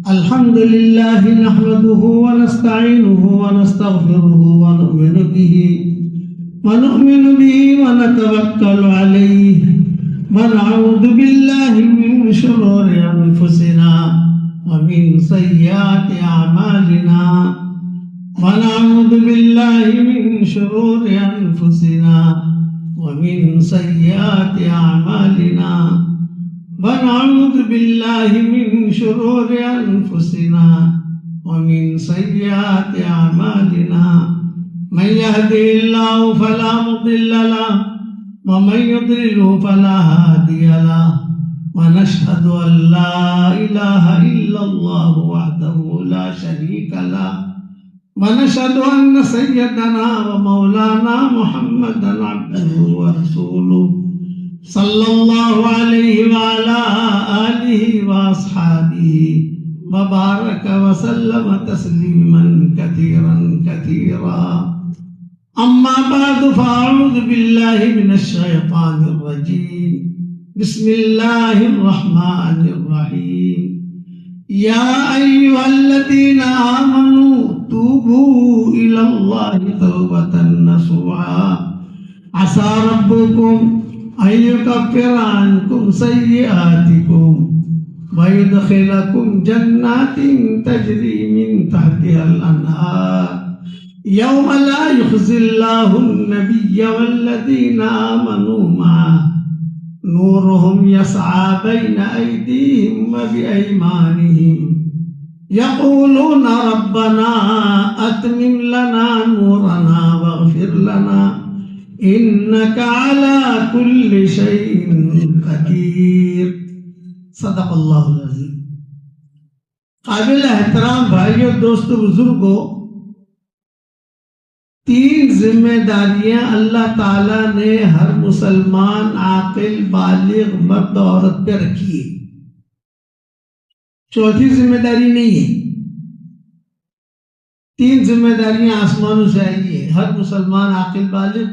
الحمد لله نحمده ونستعينه ونستغفره ونؤمن به ونتوكل عليه ونعوذ بالله من شرور أنفسنا ومن سيئات أعمالنا ونعوذ بالله من شرور أنفسنا ومن سيئات أعمالنا ونعوذ بالله من شرور أنفسنا ومن سيئات أعمالنا من يهده الله فلا مضل له ومن يضلل فلا هادي له ونشهد أن لا إله إلا الله وحده لا شريك له ونشهد أن سيدنا ومولانا محمدا عبده ورسوله صلى الله عليه وعلى آله وأصحابه وبارك وسلم تسليما كثيرا كثيرا أما بعد فأعوذ بالله من الشيطان الرجيم بسم الله الرحمن الرحيم يا أيها الذين آمنوا توبوا إلى الله توبة نصوحا عسى ربكم أن يكفر عنكم سيئاتكم ويدخلكم جنات تجري من تحتها الأنهار يوم لا يخزي الله النبي والذين آمنوا معه نورهم يسعى بين أيديهم وبأيمانهم يقولون ربنا أتمم لنا نورنا واغفر لنا إنك على كل شيء قدیر. صدق اللہ العظیم. قابل احترام بھائیوں، دوستوں، بزرگوں، تین ذمہ داریاں اللہ تعالیٰ نے ہر مسلمان عاقل بالغ مرد عورت پہ رکھی ہے. چوتھی ذمہ داری نہیں ہے. تین ذمہ داریاں آسمانوں سے آئی ہے ہر مسلمان عاقل بالغ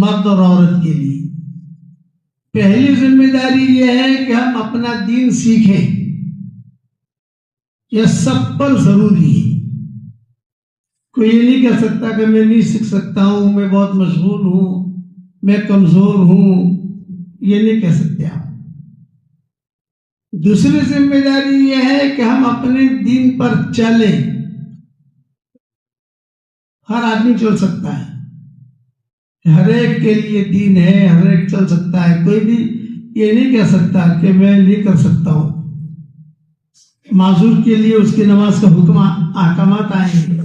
مرد اور عورت کے لیے. پہلی ذمہ داری یہ ہے کہ ہم اپنا دین سیکھیں. یہ سب پر ضروری ہے. کوئی یہ نہیں کہہ سکتا کہ میں نہیں سیکھ سکتا ہوں، میں بہت مشغول ہوں، میں کمزور ہوں. یہ نہیں کہہ سکتے آپ. دوسری ذمہ داری یہ ہے کہ ہم اپنے دین پر چلیں. ہر آدمی چل سکتا ہے، ہر ایک کے لیے دین ہے، ہر ایک چل سکتا ہے. کوئی بھی یہ نہیں کہہ سکتا کہ میں نہیں کر سکتا ہوں. معذور کے لیے اس کی نماز کا حکم احکامات آئیں گے.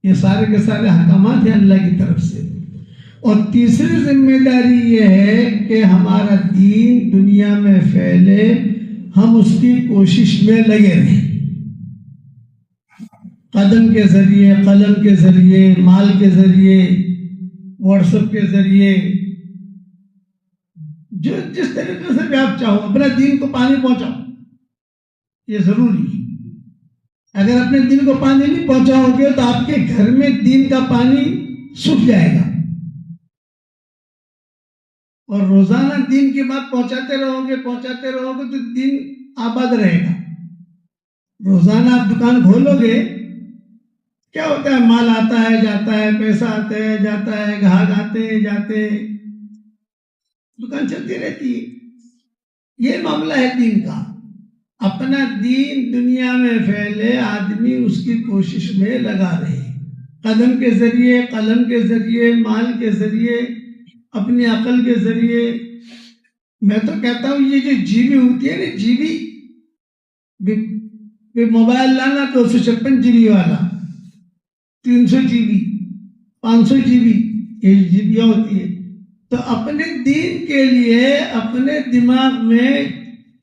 یہ سارے کے سارے احکامات ہیں اللہ کی طرف سے. اور تیسری ذمہ داری یہ ہے کہ ہمارا دین دنیا میں پھیلے، ہم اس کی کوشش میں لگے رہیں. قدم کے ذریعے، قلم کے ذریعے، مال کے ذریعے، واٹس ایپ کے ذریعے، جس طریقے سے بھی آپ چاہو اپنے دین کو پانی پہنچاؤ. یہ ضروری ہے. اگر اپنے دین کو پانی نہیں پہنچاؤ گے تو آپ کے گھر میں دین کا پانی سوکھ جائے گا. اور روزانہ دین کی بات پہنچاتے رہو گے تو دین آباد رہے گا. روزانہ آپ دکان کھولو گے، کیا ہوتا ہے؟ مال آتا ہے جاتا ہے، پیسہ آتا ہے جاتا ہے، گاہک آتے ہیں جاتے ہیں، دکان چلتی رہتی ہے. یہ معاملہ ہے دین کا. اپنا دین دنیا میں پھیلے، آدمی اس کی کوشش میں لگا رہے، قدم کے ذریعے، قلم کے ذریعے، مال کے ذریعے، اپنی عقل کے ذریعے. میں تو کہتا ہوں یہ جو جی بی ہوتی ہے نا، جی بی موبائل لانا 256 جی بی والا، 300 جی بی، 500 جی بی، یہ جی بی ہوتی ہے. تو اپنے دین کے لیے اپنے دماغ میں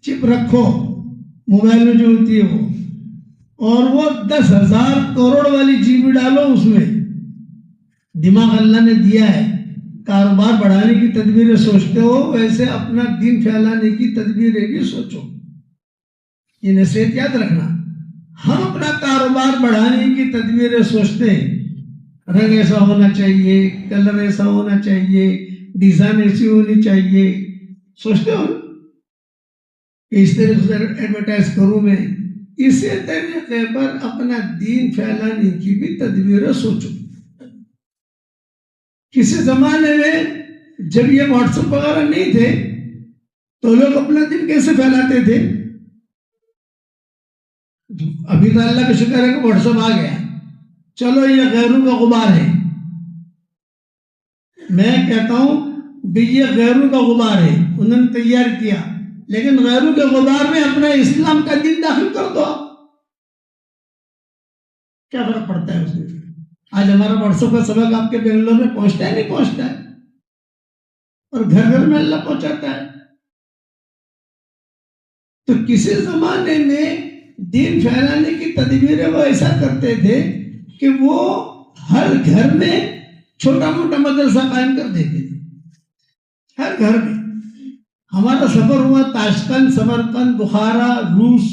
چپ رکھو، موبائل میں جو ہوتی ہے وہ، اور وہ 10,000 کروڑ والی جی بی ڈالو اس میں. دماغ اللہ نے دیا ہے. کاروبار بڑھانے کی تدبیریں سوچتے ہو، ویسے اپنا دین پھیلانے کی تدبیریں بھی سوچو. یہ نصیحت یاد رکھنا. ہم اپنا کاروبار بڑھانے کی تدبیریں سوچتے ہیں، رنگ ایسا ہونا چاہیے، کلر ایسا ہونا چاہیے، ڈیزائن ایسی ہونی چاہیے. سوچتے ہو کہ اس طریقے سے ایڈورٹائز کروں میں. اسی طریقے پر اپنا دین پھیلانے کی بھی تدبیریں سوچو. کسی زمانے میں جب یہ واٹس ایپ وغیرہ نہیں تھے تو لوگ اپنا دین کیسے پھیلاتے تھے؟ ابھی تو اللہ کا شکر ہے کہ واٹس ایپ آ گیا. چلو یہ غیروں کا غبار ہے. میں کہتا ہوں بھی یہ غیروں کا غبار ہے, انہوں نے تیار کیا, لیکن غیروں کے غبار میں اپنا اسلام کا دین داخل کر دو. کیا فرق پڑتا ہے اس میں؟ آج ہمارا واٹس ایپ کا سبق آپ کے بنگلور میں پہنچتا ہے نہیں پہنچتا ہے, اور گھر گھر میں اللہ پہنچاتا ہے. تو کسی زمانے میں دین پھیلانے کی تدبیریں وہ ایسا کرتے تھے کہ وہ ہر گھر میں چھوٹا موٹا مدرسہ قائم کر دیتے تھے, ہر گھر میں. ہمارا سفر ہوا تاشقند, سمرقند, بخارا, روس,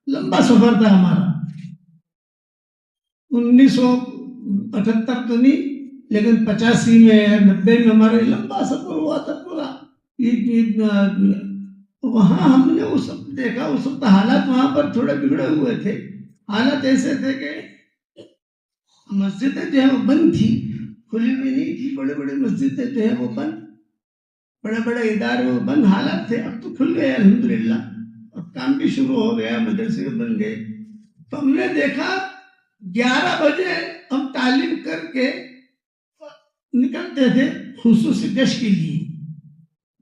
لمبا سفر تھا ہمارا. 1978 تو نہیں لیکن 85 میں 90 میں ہمارا لمبا سفر ہوا تھا پورا. وہاں ہم نے وہ سب دیکھا. اس وقت حالات وہاں پر تھوڑے بگڑے ہوئے تھے. حالات ایسے تھے کہ مسجدیں جو ہے وہ بند تھی, کھلی بھی نہیں تھی. بڑے بڑے مسجدیں جو ہے وہ بند, بڑے بڑے ادارے وہ بند حالات تھے. اب تو کھل گئے الحمدللہ, اب کام بھی شروع ہو گیا, مدرسے بن گئے. تو ہم نے دیکھا 11 بجے ہم تعلیم کر کے نکلتے تھے خصوصی گشت کے لیے.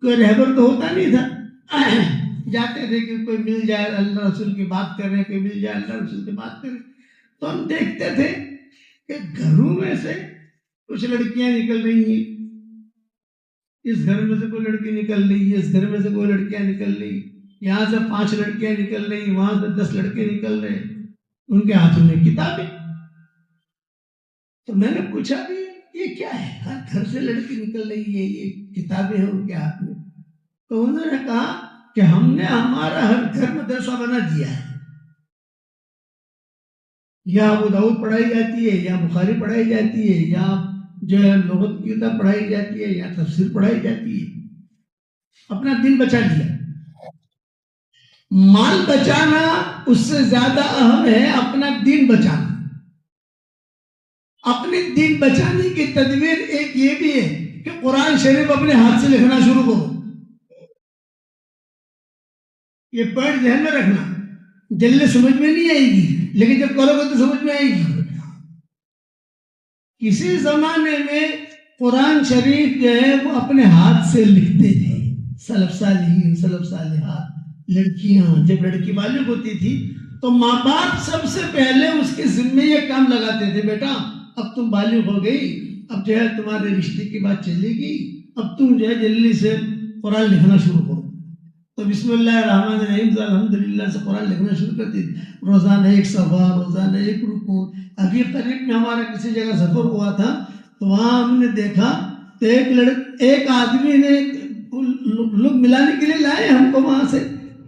کوئی رہبر تو ہوتا نہیں تھا, جاتے تھے کہ کوئی مل جائے اللہ رسول کی بات کر رہے, کوئی مل جائے اللہ رسول کی بات کرے. تو ہم دیکھتے تھے کہ گھروں میں سے کچھ لڑکیاں نکل رہی ہیں, اس گھر میں سے کوئی لڑکی نکل رہی ہے, اس گھر میں سے کوئی لڑکیاں نکل رہی, یہاں سے 5 لڑکیاں نکل رہی, وہاں سے 10 لڑکے نکل رہے, ان کے ہاتھوں میں کتابیں. تو میں نے پوچھا بھی یہ کیا ہے, ہر گھر سے لڑکی نکل رہی ہے, یہ کتابیں ہیں ان کے ہاتھ میں. تو انہوں نے کہا کہ ہم نے ہمارا ہر گھر مدرسہ بنا دیا ہے. یا ابو داؤد پڑھائی جاتی ہے, یا بخاری پڑھائی جاتی ہے, یا جو ہے لغت کی کتاب پڑھائی جاتی ہے, یا تفسیر پڑھائی جاتی ہے. اپنا دین بچا لیا. مال بچانا اس سے زیادہ اہم ہے اپنا دین بچانا. اپنے دین بچانے کی تدبیر ایک یہ بھی ہے کہ قرآن شریف اپنے ہاتھ سے لکھنا شروع کرو. یہ پوائنٹ ذہن میں رکھنا. جلدی سمجھ میں نہیں آئے گی, لیکن جب کرو گے تو سمجھ میں آئے گی. کسی زمانے میں قرآن شریف جو ہے وہ اپنے ہاتھ سے لکھتے تھے سلف صالحین, سلف صالحات. لڑکیاں جب لڑکی بالغ ہوتی تھی تو ماں باپ سب سے پہلے اس کے ذمے یہ کام لگاتے تھے, بیٹا اب تم بالغ ہو گئی, اب جو ہے تمہارے رشتے کی بات چلے گی, اب تم جو ہے جلدی سے قرآن لکھنا شروع کرو. تو بسم اللہ الرحمن الرحیم سے الحمدللہ سے قرآن لکھنا شروع کر دی. روزانہ 1 صفحہ, روزانہ 1 رکوع. ابھی قریب میں ہمارا کسی جگہ سفر ہوا تھا تو وہاں ہم نے دیکھا تو ایک آدمی نے, لوگ ملانے کے لیے لائے ہم کو وہاں سے,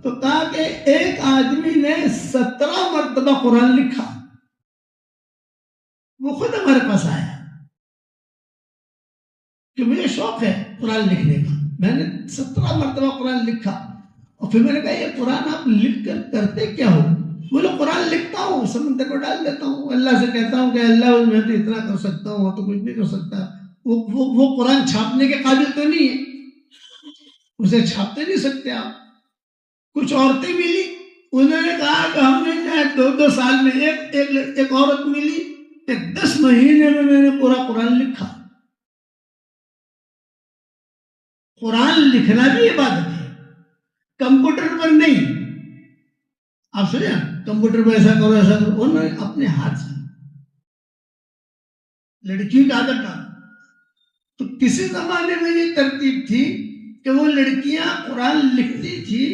تو کہا کہ ایک آدمی نے 17 مرتبہ قرآن لکھا. وہ خود ہمارے پاس آیا کہ مجھے شوق ہے قرآن لکھنے کا, میں نے 17 مرتبہ قرآن لکھا. اور پھر میں نے کہا یہ قرآن آپ لکھ کر کرتے کیا ہو؟ بولے قرآن لکھتا ہوں, سمندر کو ڈال دیتا ہوں, اللہ سے کہتا ہوں کہ اللہ میں تو اتنا کر سکتا ہوں, اور تو کچھ نہیں کر سکتا. وہ قرآن چھاپنے کے قابل تو نہیں ہے, اسے چھاپتے نہیں سکتے آپ. کچھ عورتیں ملی, انہوں نے کہا کہ ہم نے 2 سال میں ایک عورت ملی کہ 10 مہینے میں نے پورا قرآن لکھا. قرآن لکھنا بھی عبادت ہے, کمپیوٹر پر نہیں. آپ سنیں کمپیوٹر پر ایسا کرو ایسا کرو, انہوں نے اپنے ہاتھ سے. لڑکیوں کی عادت ڈالا. تو کسی زمانے میں یہ ترتیب تھی کہ وہ لڑکیاں قرآن لکھتی تھی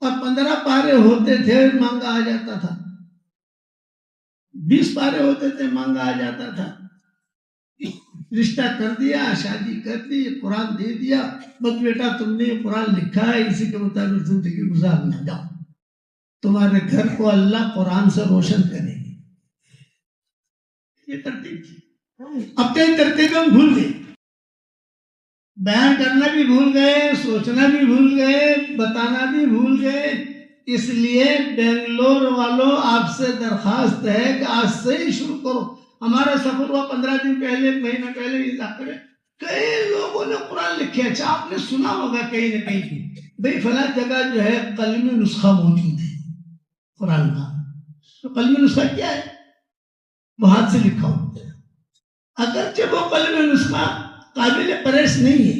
اور 15 پارے ہوتے تھے مانگا آ جاتا تھا, 20 پارے ہوتے تھے مانگا آ جاتا تھا. رشتہ کر دیا, شادی کر دی, قرآن دے دیا, بس بیٹا تم نے یہ قرآن لکھا ہے, اسی کے مطابق زندگی گزارنا, جاؤ تمہارے گھر کو اللہ قرآن سے روشن کرے گی. یہ ترتیب تھی. اب تو ترتیب ہم بھول گئے. بیان کرنا بھی بھول گئے، سوچنا بھی بھول گئے، بتانا بھی بھول گئے. اس لیے بنگلور والوں آپ سے درخواست ہے کہ آج سے ہی شروع کرو. ہمارا سفر ہوا 15 دن پہلے، ایک مہینہ پہلے علاقے میں کئی لوگوں نے قرآن لکھے. اچھا آپ نے سنا ہوگا کہیں نہ کہیں بھی بھئی فلاں جگہ جو ہے قلمی نسخہ موجود ہے قرآن کا. تو قلمی نسخہ کیا ہے؟ وہ ہاتھ سے لکھا ہوتا ہے. اگرچہ وہ قلمی نسخہ قابل پریس نہیں ہے،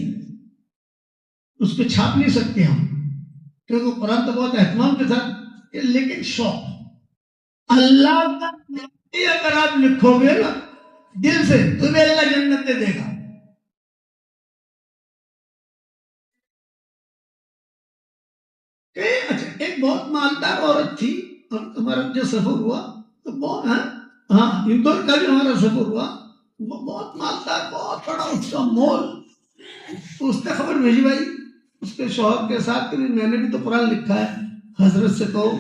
اس پہ چھاپ نہیں سکتے ہم، کیونکہ قرآن تو بہت اہتمام کے ساتھ، لیکن شوق اللہ کا اگر آپ لکھو گے نا دل سے تمہیں اللہ جنت دے گا. اچھا ایک بہت مالدار عورت تھی، ہمارا جو سفر ہوا تو بہت ہاں اندور کا بھی ہمارا سفر ہوا، بہت مالدار، بہت بڑا اس کا مول. اس نے خبر بھیجی بھائی اس کے شوہر کے ساتھ کہ میں نے بھی تو قرآن لکھا ہے، حضرت سے کہو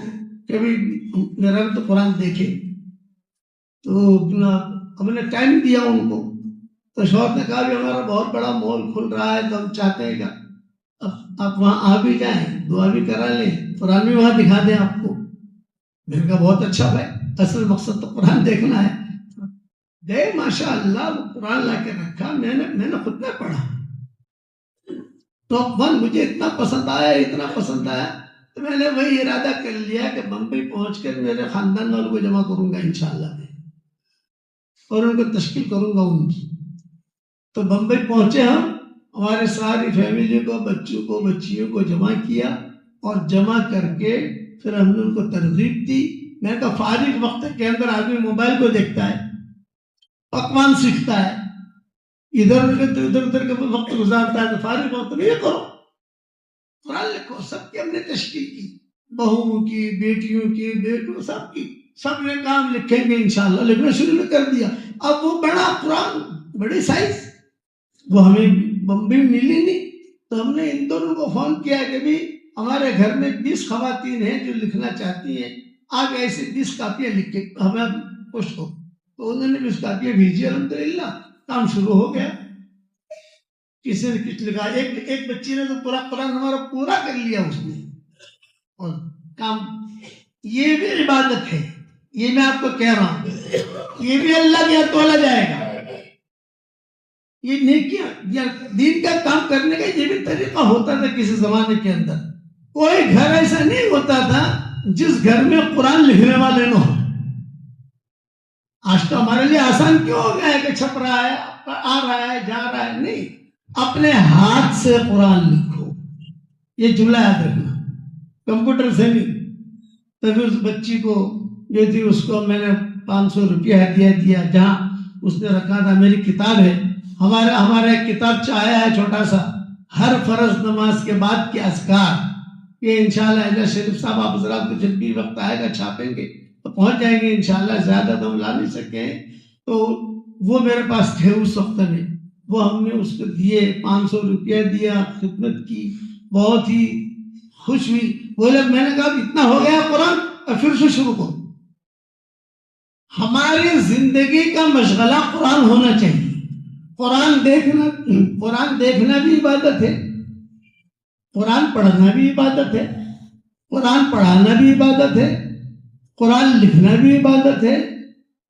کہ بھی میرا بھی تو قرآن دیکھے. تو ہم نے ٹائم دیا ان کو، تو شوہر نے کہا بھی ہمارا بہت بڑا مول کھل رہا ہے تو ہم چاہتے ہیں کہ آپ وہاں آ بھی جائیں، دعا بھی کرا لیں، قرآن بھی وہاں دکھا دیں آپ کو. میں نے کہا بہت اچھا بھائی، اصل مقصد تو قرآن دیکھنا ہے. گئے ماشاء اللہ وہ قرآن لا کے رکھا، میں نے خود میں پڑھا. ٹاپ 1 مجھے اتنا پسند آیا تو میں نے وہی ارادہ کر لیا کہ بمبئی پہنچ کر میرے خاندان والوں کو جمع کروں گا انشاءاللہ میں، اور ان کو تشکیل کروں گا ان کی. تو بمبئی پہنچے ہم، ہمارے ساری فیملی کو، بچوں کو، بچیوں کو جمع کیا، اور جمع کر کے پھر ہم نے ان کو ترغیب دی. میں نے کہا فارغ وقت کے اندر آدمی موبائل کو دیکھتا ہے، پکوان سیکھتا ہے، ادھر کے وقت گزارتا ہے، تو فارغ وقت میں یہ کرو قرآن لکھو. سب کی ہم نے تشکیل کی، بہوؤں کی، بیٹیوں کی، بیٹوں سب کی، سب نے کام لکھیں گے انشاءاللہ، لکھنا شروع کر دیا. اب وہ بڑا قرآن، بڑی سائز، وہ ہمیں بمبئی ملی نہیں، تو ہم نے ان دونوں کو فون کیا کہ بھی ہمارے گھر میں 20 خواتین ہیں جو لکھنا چاہتی ہیں، آپ ایسے 20 کاپیاں لکھ کے ہمیں پوسٹ کرو. تو انہوں نے 20 کاپیاں بھیجی، الحمدللہ کام شروع ہو گیا. کسی نے کچھ لکھا، ایک بچی نے تو پورا قرآن ہمارا پورا کر لیا اس نے. اور کام یہ بھی عبادت ہے، یہ میں آپ کو کہہ رہا ہوں، یہ بھی اللہ کے تولا جائے گا. یہ نیکیاں یا دین کا کام کرنے کا یہ بھی طریقہ ہوتا تھا کسی زمانے کے اندر. کوئی گھر ایسا نہیں ہوتا تھا جس گھر میں قرآن لکھنے والے نہ ہو. آج تو ہمارے لیے آسان کیوں ہو گیا ہے کہ چھپ رہا ہے، آ رہا ہے، جا رہا ہے. نہیں، اپنے ہاتھ سے قرآن لکھو، یہ جملہ یاد رکھنا، کمپیوٹر سے نہیں. تو پھر اس بچی کو جو تھی اس کو میں نے 500 روپیہ ہدیہ دیا، جہاں اس نے رکھا تھا میری کتاب ہے، ہمارا ایک کتاب چاہیا ہے چھوٹا سا، ہر فرض نماز کے بعد کے اذکار. یہ انشاءاللہ اجازہ شریف صاحب آپ حضرات کو جب بھی وقت آئے گا چھاپیں گے تو پہنچ جائیں گے انشاءاللہ. زیادہ تو ہم لا نہیں سکے، تو وہ میرے پاس تھے اس وقت میں، وہ ہم نے اس کو دیے، 500 روپیہ دیا، خدمت کی، بہت ہی خوش ہوئی. بولے میں نے کہا اتنا ہو گیا قرآن، اور پھر سے شروع کرو. ہماری زندگی کا مشغلہ قرآن ہونا چاہیے. قرآن دیکھنا بھی عبادت ہے، قرآن پڑھنا بھی عبادت ہے، قرآن پڑھانا بھی عبادت ہے، قرآن لکھنا بھی عبادت ہے،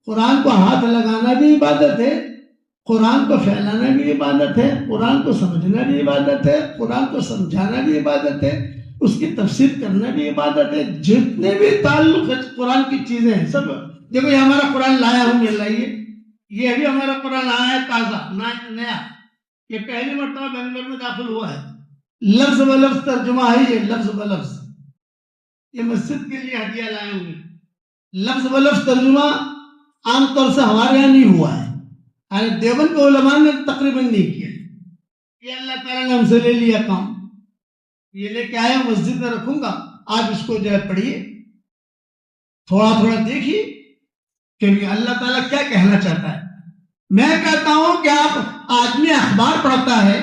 قرآن کو ہاتھ لگانا بھی عبادت ہے، قرآن کو پھیلانا بھی عبادت ہے، قرآن کو سمجھنا بھی عبادت ہے، قرآن کو سمجھانا بھی عبادت ہے، اس کی تفسیر کرنا بھی عبادت ہے. جتنے بھی تعلق قرآن کی چیزیں ہیں سب دیکھو. یہ ہمارا قرآن لایا ہوں، یہ لائیے، یہ بھی ہمارا قرآن آیا ہے تازہ نیا، یہ پہلی مرتبہ بنگلور میں داخل ہوا ہے. لفظ ب لفظ ترجمہ ہے، یہ لفظ ب لفظ، یہ مسجد کے لیے ہدیہ لائے ہوں گے. لفظ ب لفظ ترجمہ عام طور سے ہمارے یہاں نہیں ہوا ہے، دیوبند کے علماء نے تقریباً نہیں کیا. یہ اللہ تعالیٰ نے ہم سے لے لیا کام، یہ لے کے آیا، مسجد میں رکھوں گا، آپ اس کو جو ہے پڑھیے، تھوڑا تھوڑا دیکھیے کہ اللہ تعالیٰ کیا کہنا چاہتا ہے. میں کہتا ہوں کہ آپ آدمی اخبار پڑھتا ہے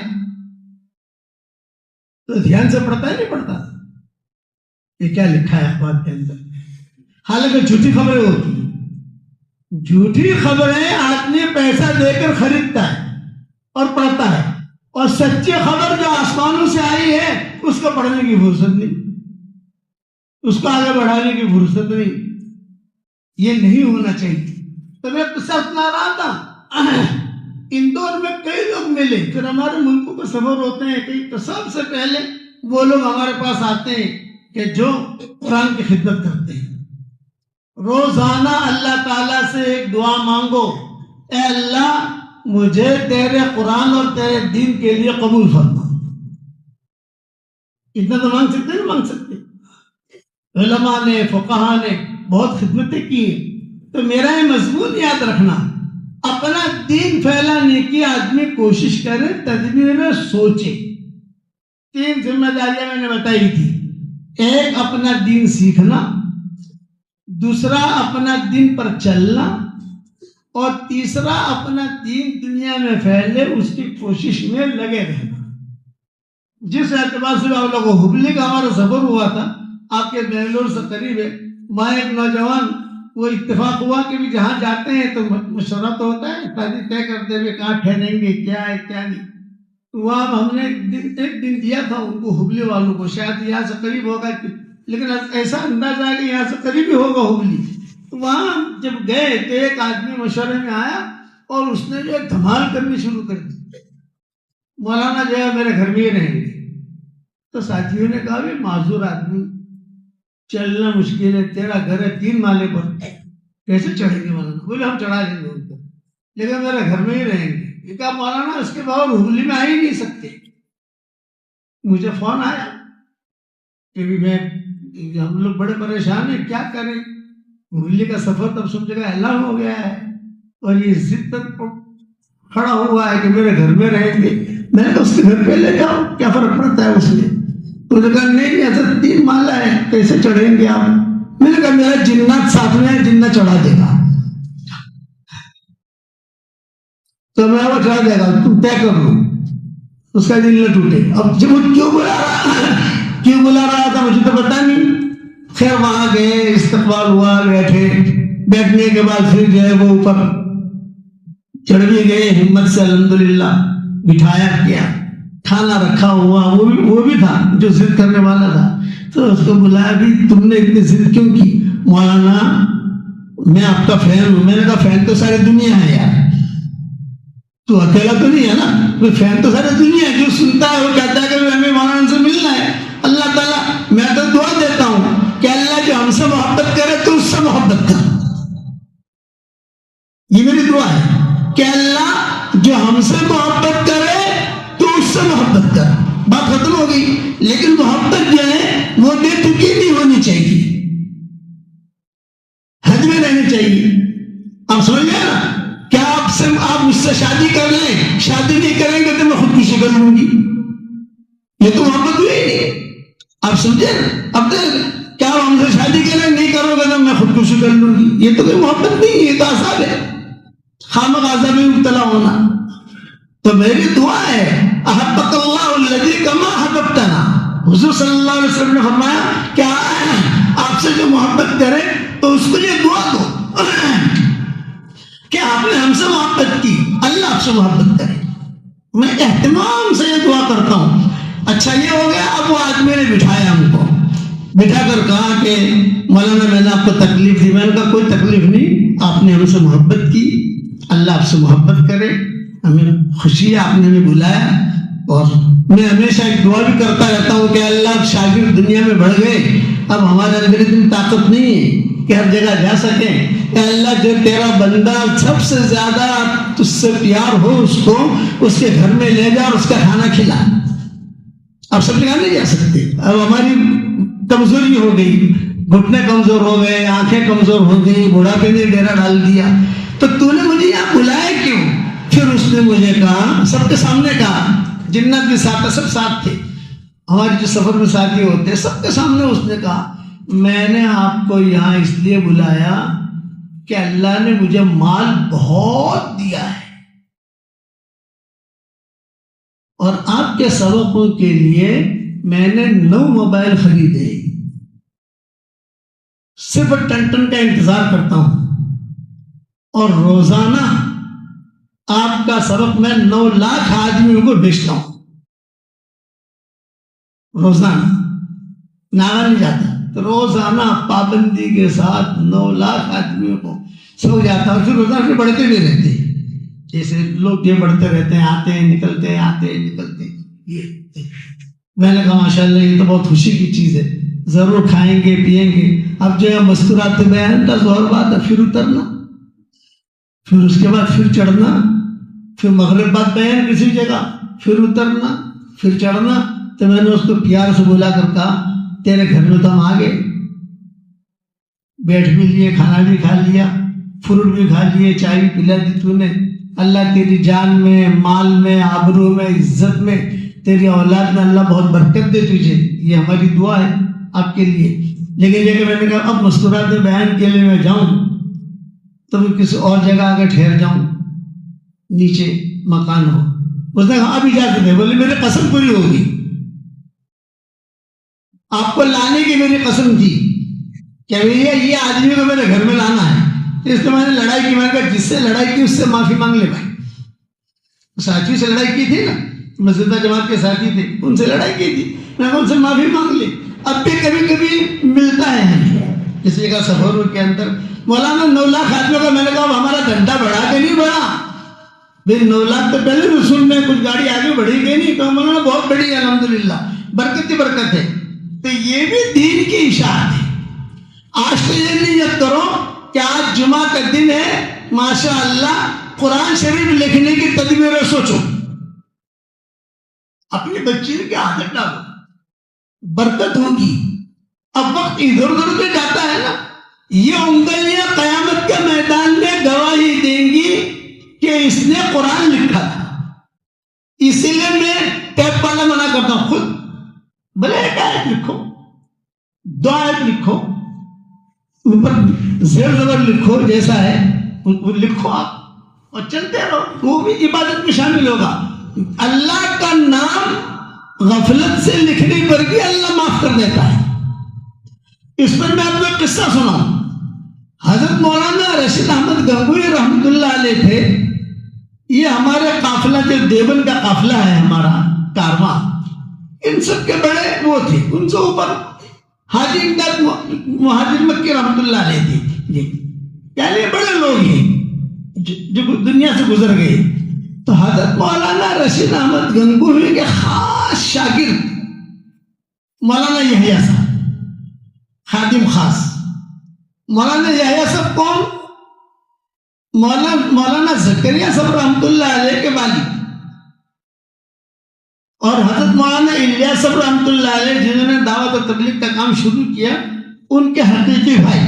تو دھیان سے پڑھتا ہے، نہیں پڑھتا یہ کیا لکھا ہے اخبار کے اندر. حالانکہ جھوٹی خبریں ہوتی ہیں، جھوٹی خبریں آدمی پیسہ دے کر خریدتا ہے اور پڑھتا ہے، اور سچی خبر جو آسمانوں سے آئی ہے اس کو پڑھنے کی فرصت نہیں، اس کو آگے بڑھانے کی فرصت نہیں. یہ نہیں ہونا چاہیے. تو میں قصہ سنا رہا تھا، اندور میں کئی لوگ ملے، پھر ہمارے ملکوں کے سفر ہوتے ہیں کئی، تو سب سے پہلے وہ لوگ ہمارے پاس آتے ہیں کہ جو قرآن کی خدمت کرتے ہیں. روزانہ اللہ تعالیٰ سے ایک دعا مانگو، اے اللہ مجھے تیرے قرآن اور تیرے دین کے لیے قبول فرما. اتنا تو مانگ سکتے نہیں مانگ سکتے. علماء نے فقہاء نے بہت خدمتیں کی. تو میرا یہ مضمون یاد رکھنا، اپنا دین پھیلانے کی آدمی کوشش کرے، تدبیر سوچے. 3 ذمہ داریاں میں نے بتائی تھی. ایک اپنا دین سیکھنا، دوسرا اپنا دین پر چلنا، اور تیسرا اپنا دین دنیا میں پھیلے اس کی کوشش میں لگے رہنا. جس اعتبار سے آپ لوگوں کو ہبلی کا ہمارا سفر ہوا تھا، آپ کے بنگلور سے قریب ہے، وہاں ایک نوجوان، وہ اتفاق ہوا کہ بھی جہاں جاتے ہیں تو مشورہ تو ہوتا ہے، شادی طے کرتے ہوئے کہاں ٹھہریں گے، کیا ہے کیا نہیں. وہاں ہم نے ایک دن دیا تھا ان کو، ہبلی والوں کو. شاید یہاں سے قریب ہوگا، لیکن ایسا اندازہ ہے کہ یہاں سے قریب ہی ہوگا ہبلی. وہاں جب گئے تو ایک آدمی مشورے میں آیا اور اس نے جو دھمال کرنی شروع کر دی، مولانا جو ہے میرے گھر میں ہی رہیں گے. تو ساتھیوں نے کہا بھی معذور آدمی، چلنا مشکل ہے، تیرا گھر ہے 3 مالے پر، کیسے چڑھیں گے مولانا؟ بولے ہم چڑھا دیں گے ان کو، لیکن میرے گھر میں ہی رہیں گے. یہ کہا مولانا اس کے بعد ہبلی میں آ ہی نہیں سکتے. مجھے فون آیا کہ بھی ہم لوگ بڑے پریشان ہیں، کیا کریں؟ ہبلی کا سفر تب سب جگہ اعلان ہو گیا ہے اور یہ ضد تک کھڑا ہوا ہے کہ میرے گھر میں رہیں گے. میں نے کہا اس کے گھر پہ لے جاؤ، کیا فرق پڑتا ہے اس میں؟ تو نے کہا نہیں ایسا 3 مالا ہے، کیسے چڑھیں گے آپ؟ میں نے کہا میرا جنات ساتھ میں ہے، جنات چڑھا دے گا. تو میں وہ چڑھا دے گا، تم طے کر لو، اس کا دل نہ ٹوٹے. اب جب وہ کیوں بلا رہا تھا مجھے تو پتا نہیں. خیر وہاں گئے، استقبال ہوا، بیٹھے. بیٹھنے کے بعد پھر جو ہے وہ اوپر چڑھ بھی گئے ہمت سے، الحمدللہ بٹھایا کیا. کھانا رکھا ہوا، وہ بھی تھا جو ضد کرنے والا تھا. تو اس کو بلایا بھی تم نے اتنی ضد کیوں کی؟ مولانا میں آپ کا فین ہوں. میں نے کہا فین تو ساری دنیا ہے یار، تو اکیلا تو نہیں ہے نا. فین تو ساری دنیا ہے، جو سنتا ہے وہ کہتا ہے کہ ہمیں مولانا سے ملنا ہے. اللہ تعالیٰ میں تو دعا دیتا ہوں کہ اللہ جو ہم سے محبت کرے تو اس سے محبت کر. یہ میری دعا ہے کہ اللہ جو ہم سے محبت کرے تو اس سے محبت کر. بات ختم ہو گئی. لیکن محبت جو ہے وہ بے تکی نہیں ہونی چاہیے، حد میں رہنی چاہیے. آپ سمجھ گئے نا؟ کیا آپ مجھ سے شادی کر لیں، شادی نہیں کریں گے تو میں خودکشی کر لوں گی، یہ تو محبت ہوئی ہی نہیں. آپ سمجھے نا؟ اب کیا ہم سے شادی کریں، نہیں کرو گے تو میں خودکشی کر لوں گی، یہ تو کوئی محبت نہیں ہے، یہ تو عذاب ہے، خامخواہ عذاب میں مبتلا ہونا. تو میری دعا ہے احبک اللہ الذی کما احببتنا. حضور صلی اللہ علیہ وسلم نے فرمایا کہ آپ سے جو محبت کرے تو اس کو یہ دعا دو کہ آپ نے ہم سے محبت کی، اللہ آپ سے محبت کرے. میں اہتمام سے یہ دعا کرتا ہوں. اچھا یہ ہو گیا. اب وہ آدمی نے بٹھایا ہم کو، بٹھا کر کہا کہ مولانا میں نے آپ کو تکلیف دی. میں نے کہا کوئی تکلیف نہیں، آپ نے ہم سے محبت کی، اللہ آپ سے محبت کرے. ہمیں خوشی ہے آپ نے ہمیں بلایا. اور میں ہمیشہ ایک دعا بھی کرتا رہتا ہوں کہ اللہ شاگرد دنیا میں بڑھ گئے، اب ہمارے اندر اتنی طاقت نہیں ہے کہ ہر جگہ جا سکیں. کہ اللہ جو تیرا بندہ سب سے زیادہ تجھ سے پیار ہو، اس کو اس کے گھر میں لے جا اور اس کا کھانا کھلا. اب سب جگہ نہیں جا سکتے، اب ہماری کمزوری ہو گئی، گھٹنے کمزور ہو گئے، آنکھیں کمزور ہو گئی، بڑھاپے نے ڈیرا ڈال دیا. تو نے مجھے یہاں بلایا کیوں؟ پھر اس نے مجھے کہا، سب کے سامنے کہا، جنت بھی ساتھ، سب ساتھ تھے، ہمارے جو سفر میں ساتھی ہوتے ہیں سب کے سامنے اس نے کہا میں نے آپ کو یہاں اس لیے بلایا کہ اللہ نے مجھے مال بہت دیا ہے اور آپ کے سبقوں کے لیے میں نے 9 موبائل خریدے، صرف ٹن ٹن کا انتظار کرتا ہوں اور روزانہ آپ کا سبق میں 9 لاکھ آدمیوں کو بیچتا ہوں روزانہ، ناغا نہیں جاتا، تو روزانہ پابندی کے ساتھ 9 لاکھ آدمیوں کو سو جاتا، اور پھر روزانہ پھر بڑھتے بھی رہتے ہیں، جیسے لوگ یہ بڑھتے رہتے ہیں، آتے ہیں نکلتے ہیں، آتے ہیں نکلتے ہیں۔ یہ میں نے کہا ماشاءاللہ یہ تو بہت خوشی کی چیز ہے، ضرور کھائیں گے پیئیں گے۔ اب جو ہے مستورات بیان تھا، ظہر بعد پھر اترنا، پھر اس کے بعد پھر چڑھنا، پھر مغرب بعد بیان کسی جگہ، پھر اترنا، پھر چڑھنا۔ تو میں نے اس کو پیار سے بلا کر کہا تیرے گھر میں تو ہم آ گئے، بیٹھ بھی لیے، کھانا بھی کھا لیا، فروٹ بھی کھا لیے، چائے بھی پلا دی تو نے، اللہ تیری جان میں، مال میں، آبرو میں، عزت میں، تیری اولاد میں اللہ بہت برکت دے تجھے، یہ ہماری دعا ہے آپ کے لیے۔ لیکن یہ کہ میں نے کہا اب مستورات بیان کے لیے میں جاؤں تو میں کسی اور جگہ آ کے ٹھہر جاؤں، نیچے مکان ہو۔ اس نے کہا اب اجازت ہے، بولے میری قسم پوری ہوگی، آپ کو لانے کی میری قسم تھی کہ بھیا یہ آدمی کو میرے گھر میں لانا ہے۔ اس نے میں نے لڑائی کی، میں نے کہا جس سے لڑائی کی اس سے معافی مانگ لے بھائی، ساتھی سے لڑائی کی تھی نا، مسجدہ جماعت کے ساتھی تھے، ان سے لڑائی کی تھی، میں نے ان سے معافی مانگ لی۔ اب بھی کبھی کبھی ملتا ہے ہمیں کسی کا سفروں کے اندر۔ مولانا 9 لاکھ آدمیوں کا، میں نے کہا ہمارا دھندا بڑھا کے نہیں بڑھا بھائی، 9 لاکھ تو پہلے بھی سن میں کچھ گاڑی آگے بڑھی گئی نہیں، تو مولانا بہت بڑی ہے الحمدللہ، برکت ہی برکت ہے۔ تو یہ بھی دین کی اشاعت ہے۔ آج تو یہ نیت کرو کہ آج جمعہ کا دن ہے، ماشاء اللہ قرآن شریف لکھنے کی تدبیریں سوچو، اپنی بچی کی عادت ڈالو، برکت ہوگی۔ اب وقت ادھر ادھر پہ جاتا ہے نا، یہ انگلیاں قیامت کے میدان میں گواہی دیں گی کہ اس نے قرآن لکھا تھا۔ اسی لیے میں ٹیپ والا منع کرتا ہوں، خود بھلے ایک آیت لکھو، 2 آیت لکھو، اوپر زیر زبر لکھو، جیسا ہے وہ لکھو آپ، اور چلتے رہو، وہ بھی عبادت میں شامل ہوگا۔ اللہ کا نام غفلت سے لکھنے پر بھی اللہ معاف کر دیتا ہے۔ اس پر میں آپ کو ایک قصہ سناؤں۔ حضرت مولانا رشید احمد گنگوئی رحمۃ اللہ علیہ تھے، یہ ہمارے قافلہ جو دیوبند کا قافلہ ہے، ہمارا کارواں، ان سب کے بڑے وہ تھے، ان سے اوپر حاجی امداد مہاجر مکی رحمۃ اللہ علیہ تھے، یعنی بڑے لوگ ہیں جو دنیا سے گزر گئے۔ تو حضرت مولانا رشید احمد گنگوئی کے خاص شاگرد مولانا یحییٰ صاحب، خادم خاص۔ مولانا یحییٰ صاحب کون؟ مولانا زکریا صاحب رحمۃ اللہ علیہ کے والد، اور حضرت مولانا الیاس صاحب رحمۃ اللہ علیہ جنہوں نے دعوت و تبلیغ کا کام شروع کیا، ان کے حقیقی بھائی،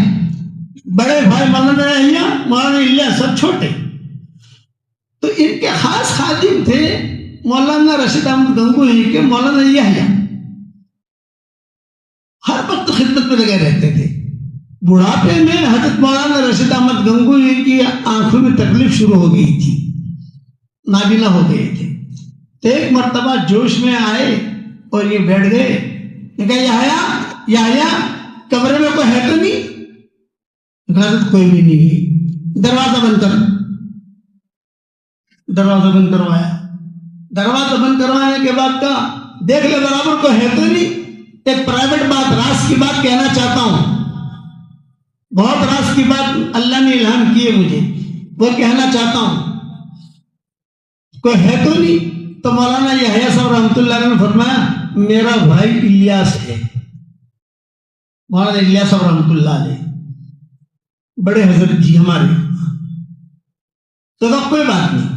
بڑے بھائی مولانا یحییٰ، مولانا الیاس سب چھوٹے۔ تو ان کے خاص خادم تھے مولانا رشید احمد گنگوئی کے مولانا یحییٰ، ہر وقت خدمت میں لگے رہتے تھے۔ بڑھاپے میں حضرت مولانا رشید احمد گنگوئی کی آنکھوں میں تکلیف شروع ہو گئی تھی، نابینا ہو گئے تھے۔ تو ایک مرتبہ جوش میں آئے اور یہ بیٹھ گئے، نے کہا یحییٰ کمرے میں کوئی ہے تو نہیں؟ حضرت کوئی بھی نہیں ہے، دروازہ بند کر۔ دروازہ بند کروایا، دروازہ بند کروانے کے بعد کہا دیکھ لے برابر کوئی ہے تو نہیں، ایک پرائیویٹ بات، راز کی بات کہنا چاہتا ہوں، بہت راز کی بات اللہ نے الہام کی ہے مجھے، وہ کہنا چاہتا ہوں، کوئی ہے تو نہیں؟ تو مولانا یحییٰ صاحب رحمۃ اللہ علیہ نے فرمایا میرا بھائی الیاس ہے۔ مولانا الیاس صاحب رحمۃ اللہ علیہ بڑے حضرت جی ہمارے، تو کہا کوئی بات نہیں،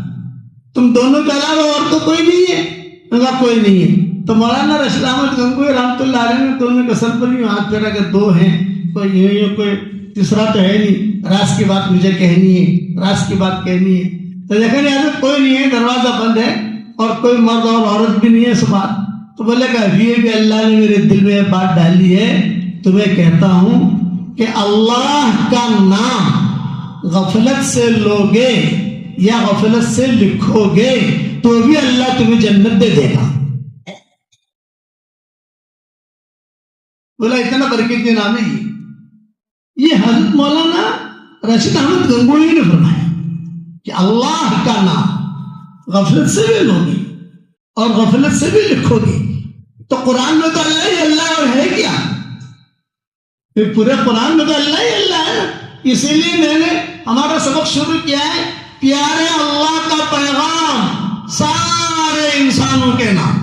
تم دونوں کے علاوہ اور تو کوئی نہیں ہے؟ میں کہا کوئی نہیں ہے۔ تو مولانا رشید احمد گنگوئی رحمۃ اللہ علیہ نے دونوں کے سر پر ہاتھ پھیرا کہ 2 ہیں، کوئی تیسرا تو ہے نہیں، راز کی بات مجھے کہنی ہے، راز کی بات کہنی ہے۔ تو دیکھا نہیں حضرت کوئی نہیں ہے، دروازہ بند ہے، اور کوئی مرد اور عورت بھی نہیں ہے سماعت۔ تو بولے کہ یہ بھی اللہ نے میرے دل میں بات ڈالی ہے، تمہیں کہتا ہوں کہ اللہ کا نام غفلت سے لوگے یا غفلت سے لکھو گے تو بھی اللہ تمہیں جنت دے دے گا۔ بولا اتنا برکتی نام ہے یہ حضرت مولانا رشید احمد گنگوئی نے فرمایا۔ کہ اللہ کا نام غفلت سے بھی لوگی اور غفلت سے بھی لکھو گی. تو قرآن میں تو اللہ ہی اللہ اور ہے کیا؟ پھر پورے قرآن میں تو اللہ ہی اللہ ہے نا. اسی لیے میں نے ہمارا سبق شروع کیا ہے پیارے اللہ کا پیغام سارے انسانوں کے نام.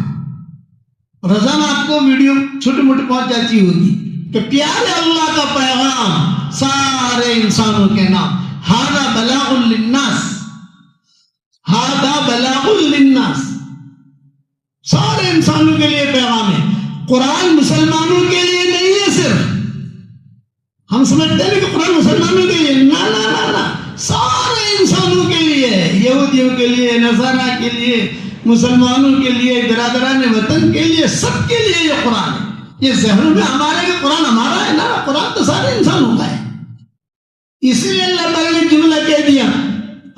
روزانہ آپ کو ویڈیو چھوٹی موٹی پہنچ جاتی ہوگی کہ پیارے اللہ کا پیغام سارے انسانوں کے نام. ھذا بلاغ للناس، ھذا بلاغ للناس، سارے انسانوں کے لیے پیغام ہے. قرآن مسلمانوں کے لیے نہیں ہے صرف. ہم سمجھتے ہیں کہ قرآن مسلمانوں کے لیے، نہ، سارے انسانوں کے لیے، یہودیوں کے لیے، نصارہ کے لیے، مسلمانوں کے لیے، برادران وطن کے لیے، سب کے لیے یہ قرآن ہے. یہ ذہنوں میں ہمارے کہ قرآن ہمارا ہے نا، قرآن تو سارے انسانوں کا ہے. اسی لیے اللہ تعالیٰ نے جملہ کہہ دیا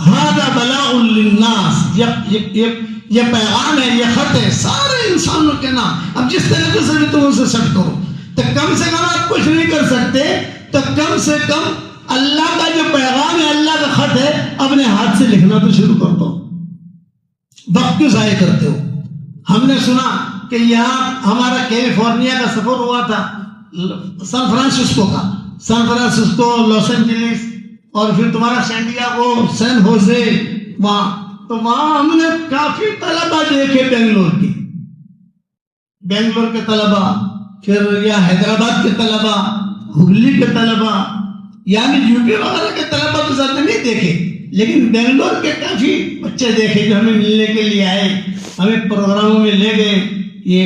ھذا بلاغ للناس، یہ پیغام ہے، یہ خط ہے سارے انسانوں کے نام. اب جس طریقے سے بھی تم اسے سیٹ کرو تو کم سے کم آپ کچھ نہیں کر سکتے تو کم سے کم اللہ کا جو پیغام ہے، اللہ کا خط ہے، اپنے ہاتھ سے لکھنا تو شروع کر دو. وقت کیوں ضائع کرتے ہو؟ ہم نے سنا کہ یہاں ہمارا کیلیفورنیا کا سفر ہوا تھا، سان فرانسسکو، لاس اینجلس، اور پھر تمہارا سینڈیاگو، سین ہوزے، وہاں تو وہاں ہم نے کافی طلبہ دیکھے بنگلور کے طلبہ، پھر یا حیدرآباد کے طلبہ، ہگلی کے طلبہ، یعنی یو پی وغیرہ کے طلبہ تو زیادہ نہیں دیکھے، لیکن بنگلور کے کافی بچے دیکھے جو ہمیں ملنے کے لیے آئے، ہمیں پروگراموں میں لے گئے. یہ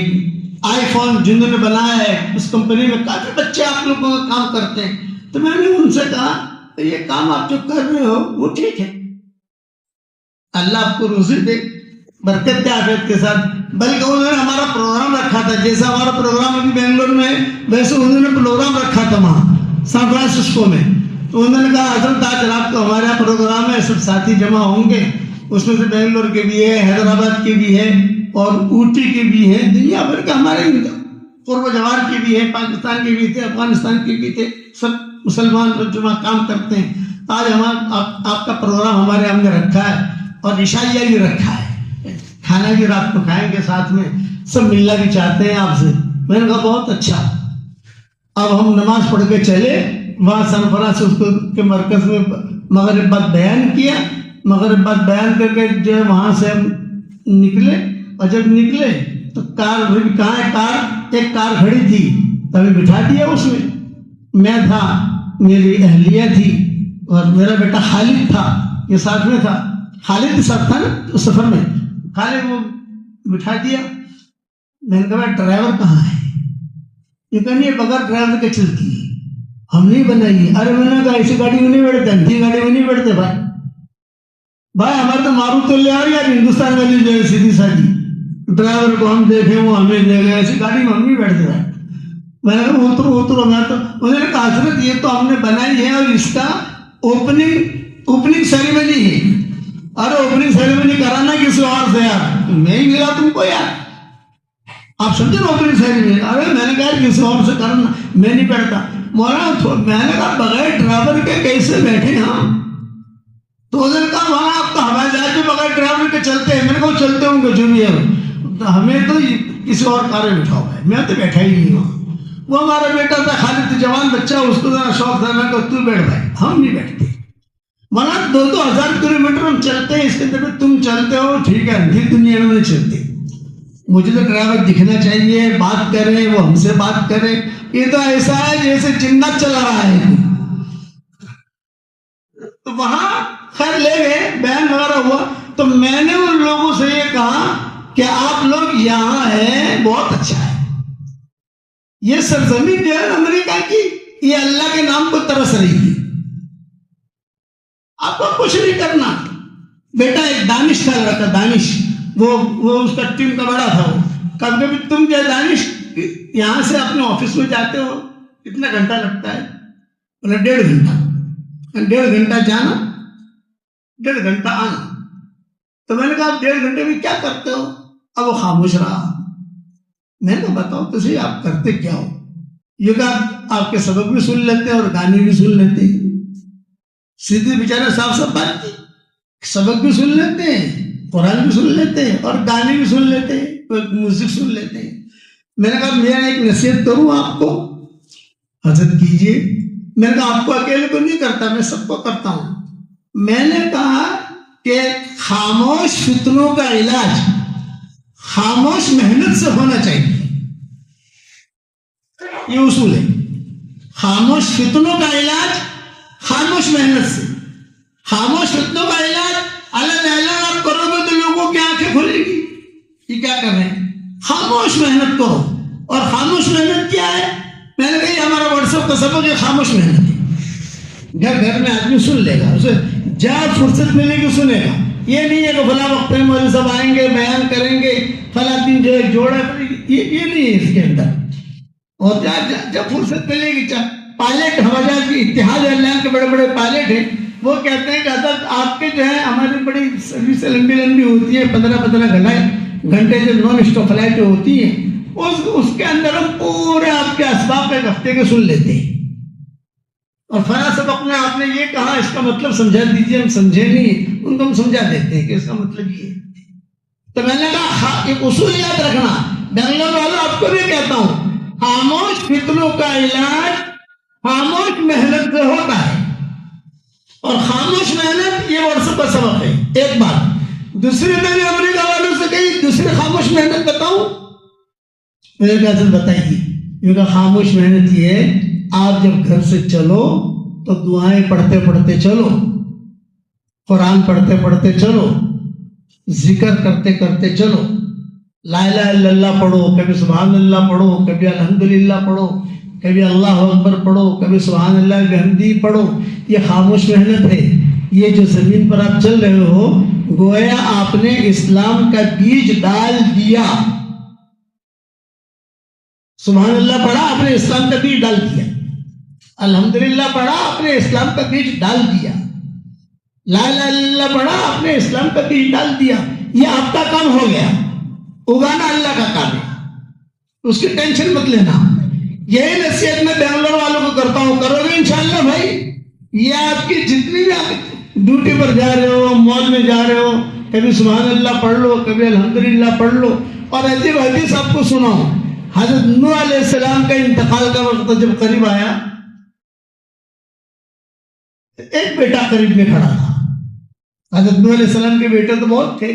آئی فون جنہوں نے بنایا ہے اس کمپنی میں کافی بچے آپ لوگوں کا کام کرتے ہیں. تو میں نے ان سے کہا یہ کام آپ جو کر رہے ہو وہ ٹھیک ہے، اللہ آپ کو روزی دے، برکت دے عافیت کے ساتھ. بلکہ انہوں نے ہمارا پروگرام رکھا تھا، جیسا ہمارا پروگرام ابھی بنگلور میں ہے ویسے انہوں نے پروگرام رکھا تھا وہاں سان فرانسسکو میں. تو انہوں نے کہا حضرت آج رات کو ہمارے یہاں پروگرام ہے، سب ساتھی جمع ہوں گے. اس میں سے بنگلور کے بھی ہے، حیدرآباد کے بھی ہے، اور اوٹی کے بھی ہے، دنیا بھر کے ہمارے قرب و جوار کے بھی ہے، پاکستان کے بھی تھے، افغانستان کے بھی تھے، سب مسلمان جو کام کرتے ہیں. آج آپ کا پروگرام ہمارے ہم نے رکھا ہے اور عشائیہ بھی رکھا ہے، کھانا بھی رات کو کھائیں گے ساتھ میں، سب ملنا بھی چاہتے ہیں آپ سے. میں نے کہا بہت اچھا. اب ہم نماز پڑھ کے چلے وہاں سان فرانسسکو کے مرکز میں، مغرب بعد بیان کیا. مغرب بعد بیان کر کے جو ہے وہاں سے ہم نکلے، اور جب نکلے تو کار کہاں ہے، کار ایک کار کھڑی تھی، تبھی بٹھا دیا اس میں. میں تھا، میری اہلیہ تھی، اور میرا بیٹا خالد تھا، یہ ساتھ میں تھا. خالد کے ساتھ تھا نا اس سفر میں، خالد وہ بٹھا دیا. میں نے کہا ڈرائیور کہاں ہے؟ یہ کہنی ہے بغیر ڈرائیور کے چلتی ہے، ہم نہیں بنائی. ارے میں نے کہا ایسی گاڑی میں نہیں بیٹھتے، انٹھی گاڑی میں نہیں بیٹھتے بھائی ہمارے تو معروف تو لے آ رہی ہے ہندوستان والی جو ہے سیدھی سادھی، ڈرائیور کو ہم دیکھیں وہ ہمیں لے گئے، ایسی گاڑی میں ہم نہیں بیٹھتے بھائی. میں نے کہا اترو. میں تو انہوں نے کہا حضرت یہ تو ہم نے بنائی ہے اور اس کا اوپننگ سیریمنی ہے. ارے اوپننگ سیریمنی کرانا کسی اور سے یار، میں ہی ملا تم کو یار، آپ سمجھے نا اوپننگ سیریمنی. ارے میں نے کہا کسی اور سے کرنا، میں نہیں بیٹھتا. مولانا میں نے کہا بغیر ڈرائیور کے کیسے بیٹھے ہم؟ تو انہوں نے کہا وہاں آپ تو ہوائی جہاز بھی بغیر ڈرائیور کے چلتے ہیں. میں نے کہا چلتے ہوں گے جو بھی ہے، ہمیں تو کسی اور کار میں بٹھا ہوا ہے، میں تو بیٹھا ہی نہیں وہاں. وہ ہمارا بیٹا تھا خالد، جوان بچہ، اس کو ذرا شوق تھا. میں کہا تو بیٹھ بھائی، ہم نہیں بیٹھتے. مولانا 2,000 کلومیٹر ہم چلتے ہیں، اس کے اندر تم چلتے ہو ٹھیک ہے، اندھی دنیا میں نہیں چلتے. مجھے تو ڈرائیور دکھنا چاہیے، بات کرے، وہ ہم سے بات کرے. یہ تو ایسا ہے جیسے جنت چلا رہا ہے. تو وہاں خیر لے گئے، بیان وغیرہ ہوا. تو میں نے ان لوگوں سے یہ کہا کہ آپ لوگ یہاں ہیں بہت اچھا ہے، یہ سرزمین جو ہے امریکہ کی، یہ اللہ کے نام کو ترس رہی تھی. آپ کو کچھ نہیں کرنا. بیٹا ایک دانش تھا لڑکا، دانش، وہ اس کا ٹیم کا بڑا تھا. وہ کبھی کبھی تم جو دانش یہاں سے اپنے آفس میں جاتے ہو کتنا گھنٹہ لگتا ہے؟ بولے 1.5 گھنٹہ. 1.5 گھنٹہ جانا، 1.5 گھنٹہ آنا. تو میں نے کہا آپ 1.5 گھنٹے میں کیا کرتے ہو؟ اب وہ خاموش رہا. میں نے بتاؤ تو صحیح آپ کرتے کیا ہو؟ یہ کہا آپ کے سبق بھی سن لیتے اور گانے بھی سن لیتے. سیدھی بیچارے صاف بات تھی. سبق بھی سن لیتے ہیں، قرآن بھی سن لیتے ہیں، اور گانے بھی سن لیتے ہیں، میوزک سن لیتے ہیں۔ میں نے کہا میں ایک نصیحت کروں آپ کو؟ حضرت کیجئے۔ میں نے کہا آپ کو اکیلے کو نہیں کرتا، میں سب کو کرتا ہوں۔ میں نے کہا کہ خاموش فتنوں کا علاج خاموش محنت سے ہونا چاہیے، یہ اصول ہے۔ خاموش فتنوں کا علاج خاموش محنت سے، خاموش فتنوں کا علاج اللہ آپ کرو گے تو لوگوں کی آنکھیں کھلے گی، یہ کیا کر رہے ہیں؟ خاموش محنت کرو۔ اور خاموش محنت کیا ہے؟ میں نے کہا ہمارا واٹس ایپ کا سبق ہے خاموش محنت ہے۔ گھر میں آدمی سن لے گا، اسے جہاں فرصت ملے گی سنے گا۔ یہ نہیں ہے کہ فلاں وقت میں مولوی صاحب آئیں گے، بیان کریں گے، فلاں دن جو ہے جوڑا، یہ نہیں ہے اس کے اندر۔ اور جب فرصت ملے گی، پائلٹ ہوائی جہاز کی اتحاد ایئرلائن کے بڑے بڑے پائلٹ ہیں، وہ کہتے ہیں کہ حضرت آپ کے جو ہے ہماری بڑی سروس لمبی ہوتی ہے، 15 گھنٹے جو نان اسٹاپ فلائٹیں ہوتی ہیں، اس کے اندر ہم پورے آپ کے اسباق ایک ہفتے کے سن لیتے ہیں، اور فلاں سبق میں آپ نے یہ کہا، اس کا مطلب سمجھا دیجیے، ہم سمجھے نہیں، ان کو ہم سمجھا دیتے ہیں کہ اس کا مطلب یہ ہے۔ تو میں نے کہا ایک اصول یاد رکھنا، بنگلور والوں آپ کو بھی کہتا ہوں، خاموش فتنوں کا علاج خاموش محنت سے ہوتا ہے، اور خاموش محنت یہ واٹس ایپ کا سبق ہے۔ ایک بات دوسری میں نے امریکہ والوں سے کہی، دوسری خاموش محنت بتاؤں؟ میرے کہا بتائیے۔ یہ کہا خاموش محنت یہ ہے، آپ جب گھر سے چلو تو دعائیں پڑھتے پڑھتے چلو، قرآن پڑھتے پڑھتے چلو، ذکر کرتے کرتے چلو، لا الہ الا اللہ پڑھو، کبھی سبحان اللہ پڑھو، کبھی الحمدللہ پڑھو، کبھی اللہ اکبر پڑھو، کبھی سبحان اللہ بحمدہ پڑھو۔ یہ خاموش محنت ہے۔ یہ جو زمین پر آپ چل رہے ہو، گویا آپ نے اسلام کا بیج ڈال دیا۔ سبحان اللہ پڑھا، آپ نے اسلام کا بیج ڈال دیا۔ الحمدللہ پڑھا، آپ نے اسلام کا بیج ڈال دیا۔ لا الہ الا اللہ پڑھا، آپ نے اسلام کا بیج ڈال دیا۔ یہ آپ کا کام ہو گیا، اگانا اللہ کا کام ہے، اس کی ٹینشن مت لینا۔ یہی نصیحت میں بنگلور والوں کو کرتا ہوں، کرو گے انشاءاللہ بھائی؟ یہ آپ کی جتنی بھی آپ ڈیوٹی پر جا رہے ہو، مال میں جا رہے ہو، کبھی سبحان اللہ پڑھ لو، کبھی الحمدللہ پڑھ لو۔ اور عجیب حدیث آپ کو سناؤں، حضرت نوح علیہ السلام کا انتقال کا وقت جب قریب آیا، ایک بیٹا قریب میں کھڑا تھا۔ حضرت نوح علیہ السلام کے بیٹے تو بہت تھے،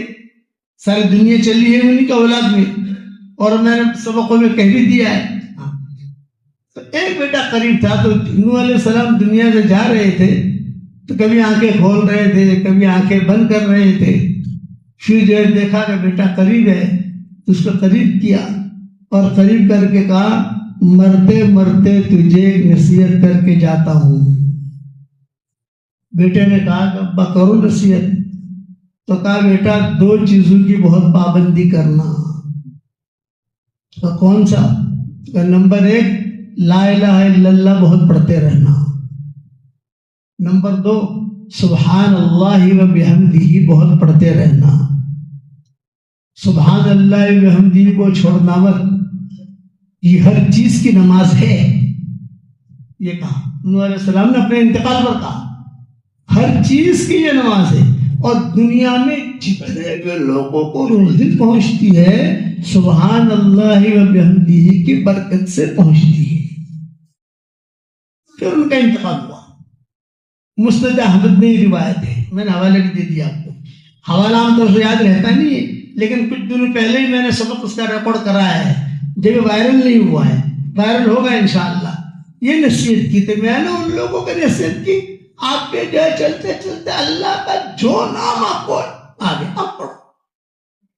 ساری دنیا چلی ہے انہیں کا اولاد میں، اور میں نے سبقوں میں کہہ بھی دیا ہے۔ تو ایک بیٹا قریب تھا، تو نوح علیہ السلام دنیا سے جا رہے تھے، تو کبھی آنکھیں کھول رہے تھے، کبھی آنکھیں بند کر رہے تھے۔ پھر جو ہے دیکھا کہ بیٹا قریب ہے، اس کو قریب کیا اور قریب کر کے کہا، مرتے مرتے تجھے ایک نصیحت کر کے جاتا ہوں۔ بیٹے نے کہا کہ ابا کرو نصیحت۔ تو کہا بیٹا 2 چیزوں کی بہت پابندی کرنا۔ تو کون سا؟ کہ نمبر 1 لا الہ الا اللہ بہت پڑھتے رہنا، نمبر 2 سبحان اللہ و بحمدہ بہت پڑھتے رہنا۔ سبحان اللہ و بحمدہ کو چھوڑنا مت، یہ ہر چیز کی نماز ہے۔ یہ کہا نوح علیہ السلام نے اپنے انتقال پر کہا، ہر چیز کی یہ نماز ہے۔ اور دنیا میں جتنے بھی لوگوں کو روزی پہنچتی ہے، سبحان اللہ و بحمدہ کی برکت سے پہنچتی ہے۔ پھر ان کا انتقال ہوا۔ مسند احمد میں روایت ہے، میں نے حوالہ بھی دے دیا آپ کو، حوالہ عام طور سے یاد رہتا نہیں ہے، لیکن کچھ دنوں پہلے ہی میں نے سبق اس کا ریکارڈ کرایا ہے، جب وائرل نہیں ہوا ہے، وائرل ہوگا انشاءاللہ۔ یہ نصیحت کی تو میں نے ان لوگوں کو نصیحت کی، آپ کے جو چلتے چلتے اللہ کا جو نام آپ کو آگے آپ پڑھو،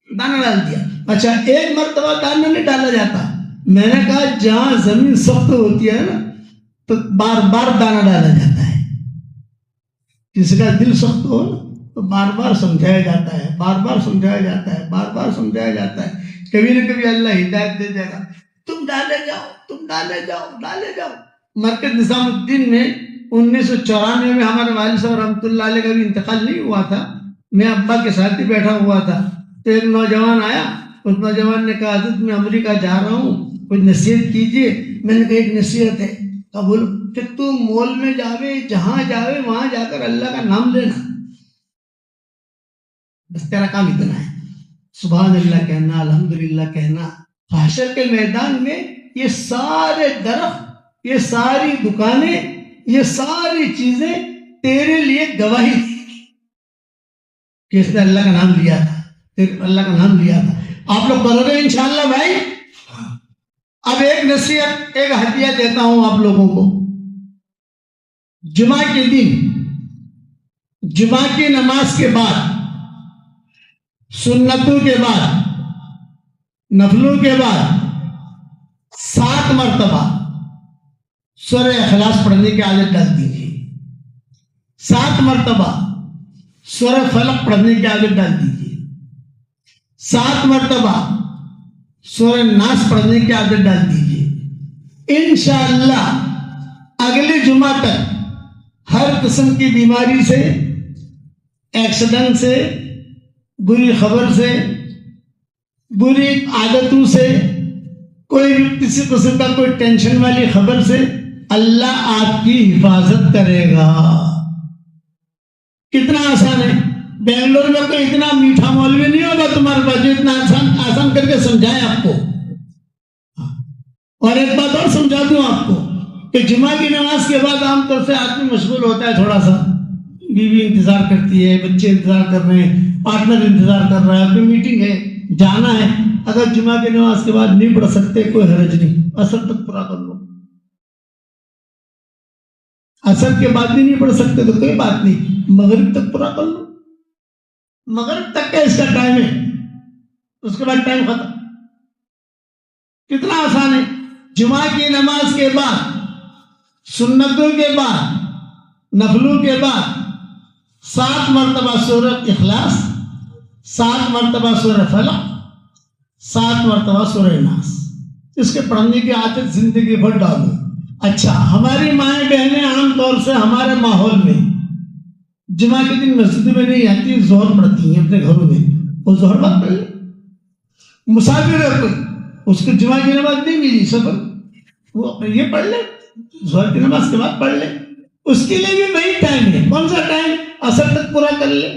دانا ڈال دیا۔ اچھا ایک مرتبہ دانا نہیں ڈالا جاتا، میں نے کہا جہاں زمین سخت ہوتی ہے نا تو بار بار دانا ڈالا جاتا ہے۔ کسی کا دل سخت ہو تو بار بار سمجھایا جاتا ہے، بار بار سمجھایا جاتا ہے، بار بار سمجھایا جاتا ہے۔ کبھی نہ کبھی اللہ ہدایت دے دے گا، تم ڈالے جاؤ، تم ڈالے جاؤ، ڈالے جاؤ۔ مرکز نظام الدین میں 1994 میں ہمارے والد صاحب رحمۃ اللہ علیہ کا بھی انتقال نہیں ہوا تھا، میں ابا کے ساتھ ہی بیٹھا ہوا تھا، تو ایک نوجوان آیا، اس نوجوان نے کہا حضرت میں امریکہ جا رہا ہوں، کچھ نصیحت کیجیے۔ میں نے کہا ایک نصیحت ہے، کہا بولو۔ کہ تو مول میں جاوے، جہاں جاوے وہاں جا کر اللہ کا نام لینا، بس تیرا کام اتنا ہے، سبحان اللہ کہنا، الحمدللہ کہنا. حشر کے میدان میں یہ سارے درخت، یہ ساری دکانیں، یہ ساری چیزیں تیرے لیے گواہی کہ اس نے اللہ کا نام لیا تھا، اللہ کا نام لیا تھا. آپ لوگ کرو گے انشاءاللہ بھائی. اب ایک نصیحت، ایک ہدیہ دیتا ہوں آپ لوگوں کو. جمعہ کے دن، جمعہ کی نماز کے بعد، سنتوں کے بعد، نفلوں کے بعد 7 مرتبہ سورہ اخلاص پڑھنے کی عادت ڈال دیجیے. 7 مرتبہ سورہ فلق پڑھنے کی عادت ڈال دیجیے. 7 مرتبہ سورہ ناس پڑھنے کی عادت ڈال دیجیے. انشاءاللہ اگلے جمعہ تک ہر قسم کی بیماری سے، ایکسیڈنٹ سے، بری خبر سے، بری عادتوں سے، کوئی بھی کسی قسم کا کوئی ٹینشن والی خبر سے اللہ آپ کی حفاظت کرے گا. کتنا آسان ہے. بنگلور میں کوئی اتنا میٹھا مولوی نہیں ہوگا تمہارے پاس جو اتنا آسان کر کے سمجھائے آپ کو. اور ایک بات اور سمجھا دوں آپ کو کہ جمعہ کی نماز کے بعد عام طور سے آدمی مشغول ہوتا ہے تھوڑا سا. بیوی انتظار کرتی ہے، بچے انتظار کر رہے ہیں، پارٹنر انتظار کر رہا ہے، کوئی میٹنگ ہے، جانا ہے. اگر جمعہ کی نماز کے بعد نہیں پڑھ سکتے کوئی حرج نہیں، عصر تک پورا کر لو. عصر کے بعد بھی نہیں پڑھ سکتے تو کوئی بات نہیں، مغرب تک پورا کر لو. مغرب تک کا اس کا ٹائم ہے، اس کے بعد ٹائم ختم. کتنا آسان ہے. جمعہ کی نماز کے بعد، سنتوں کے بعد، نفلوں کے بعد 7 مرتبہ سورہ اخلاص، 7 مرتبہ سورہ فلق، 7 مرتبہ سورہ ناس. اس کے پڑھنے کی عادت زندگی بھر ڈالو. اچھا، ہماری مائیں بہنیں عام طور سے ہمارے ماحول میں جمعہ کے دن مسجد میں نہیں آتی، ظہر پڑھتی ہیں اپنے گھروں میں. وہ ظہر بات پڑھ لے. مسافر ہے کوئی، اس کو جمعہ کی نماز نہیں ملی سفر، وہ یہ پڑھ لے، ظہر کی نماز کے بعد پڑھ لے. اس کے لیے بھی وہی ٹائم ہے. کون سا ٹائم؟ عصر تک پورا کر لے.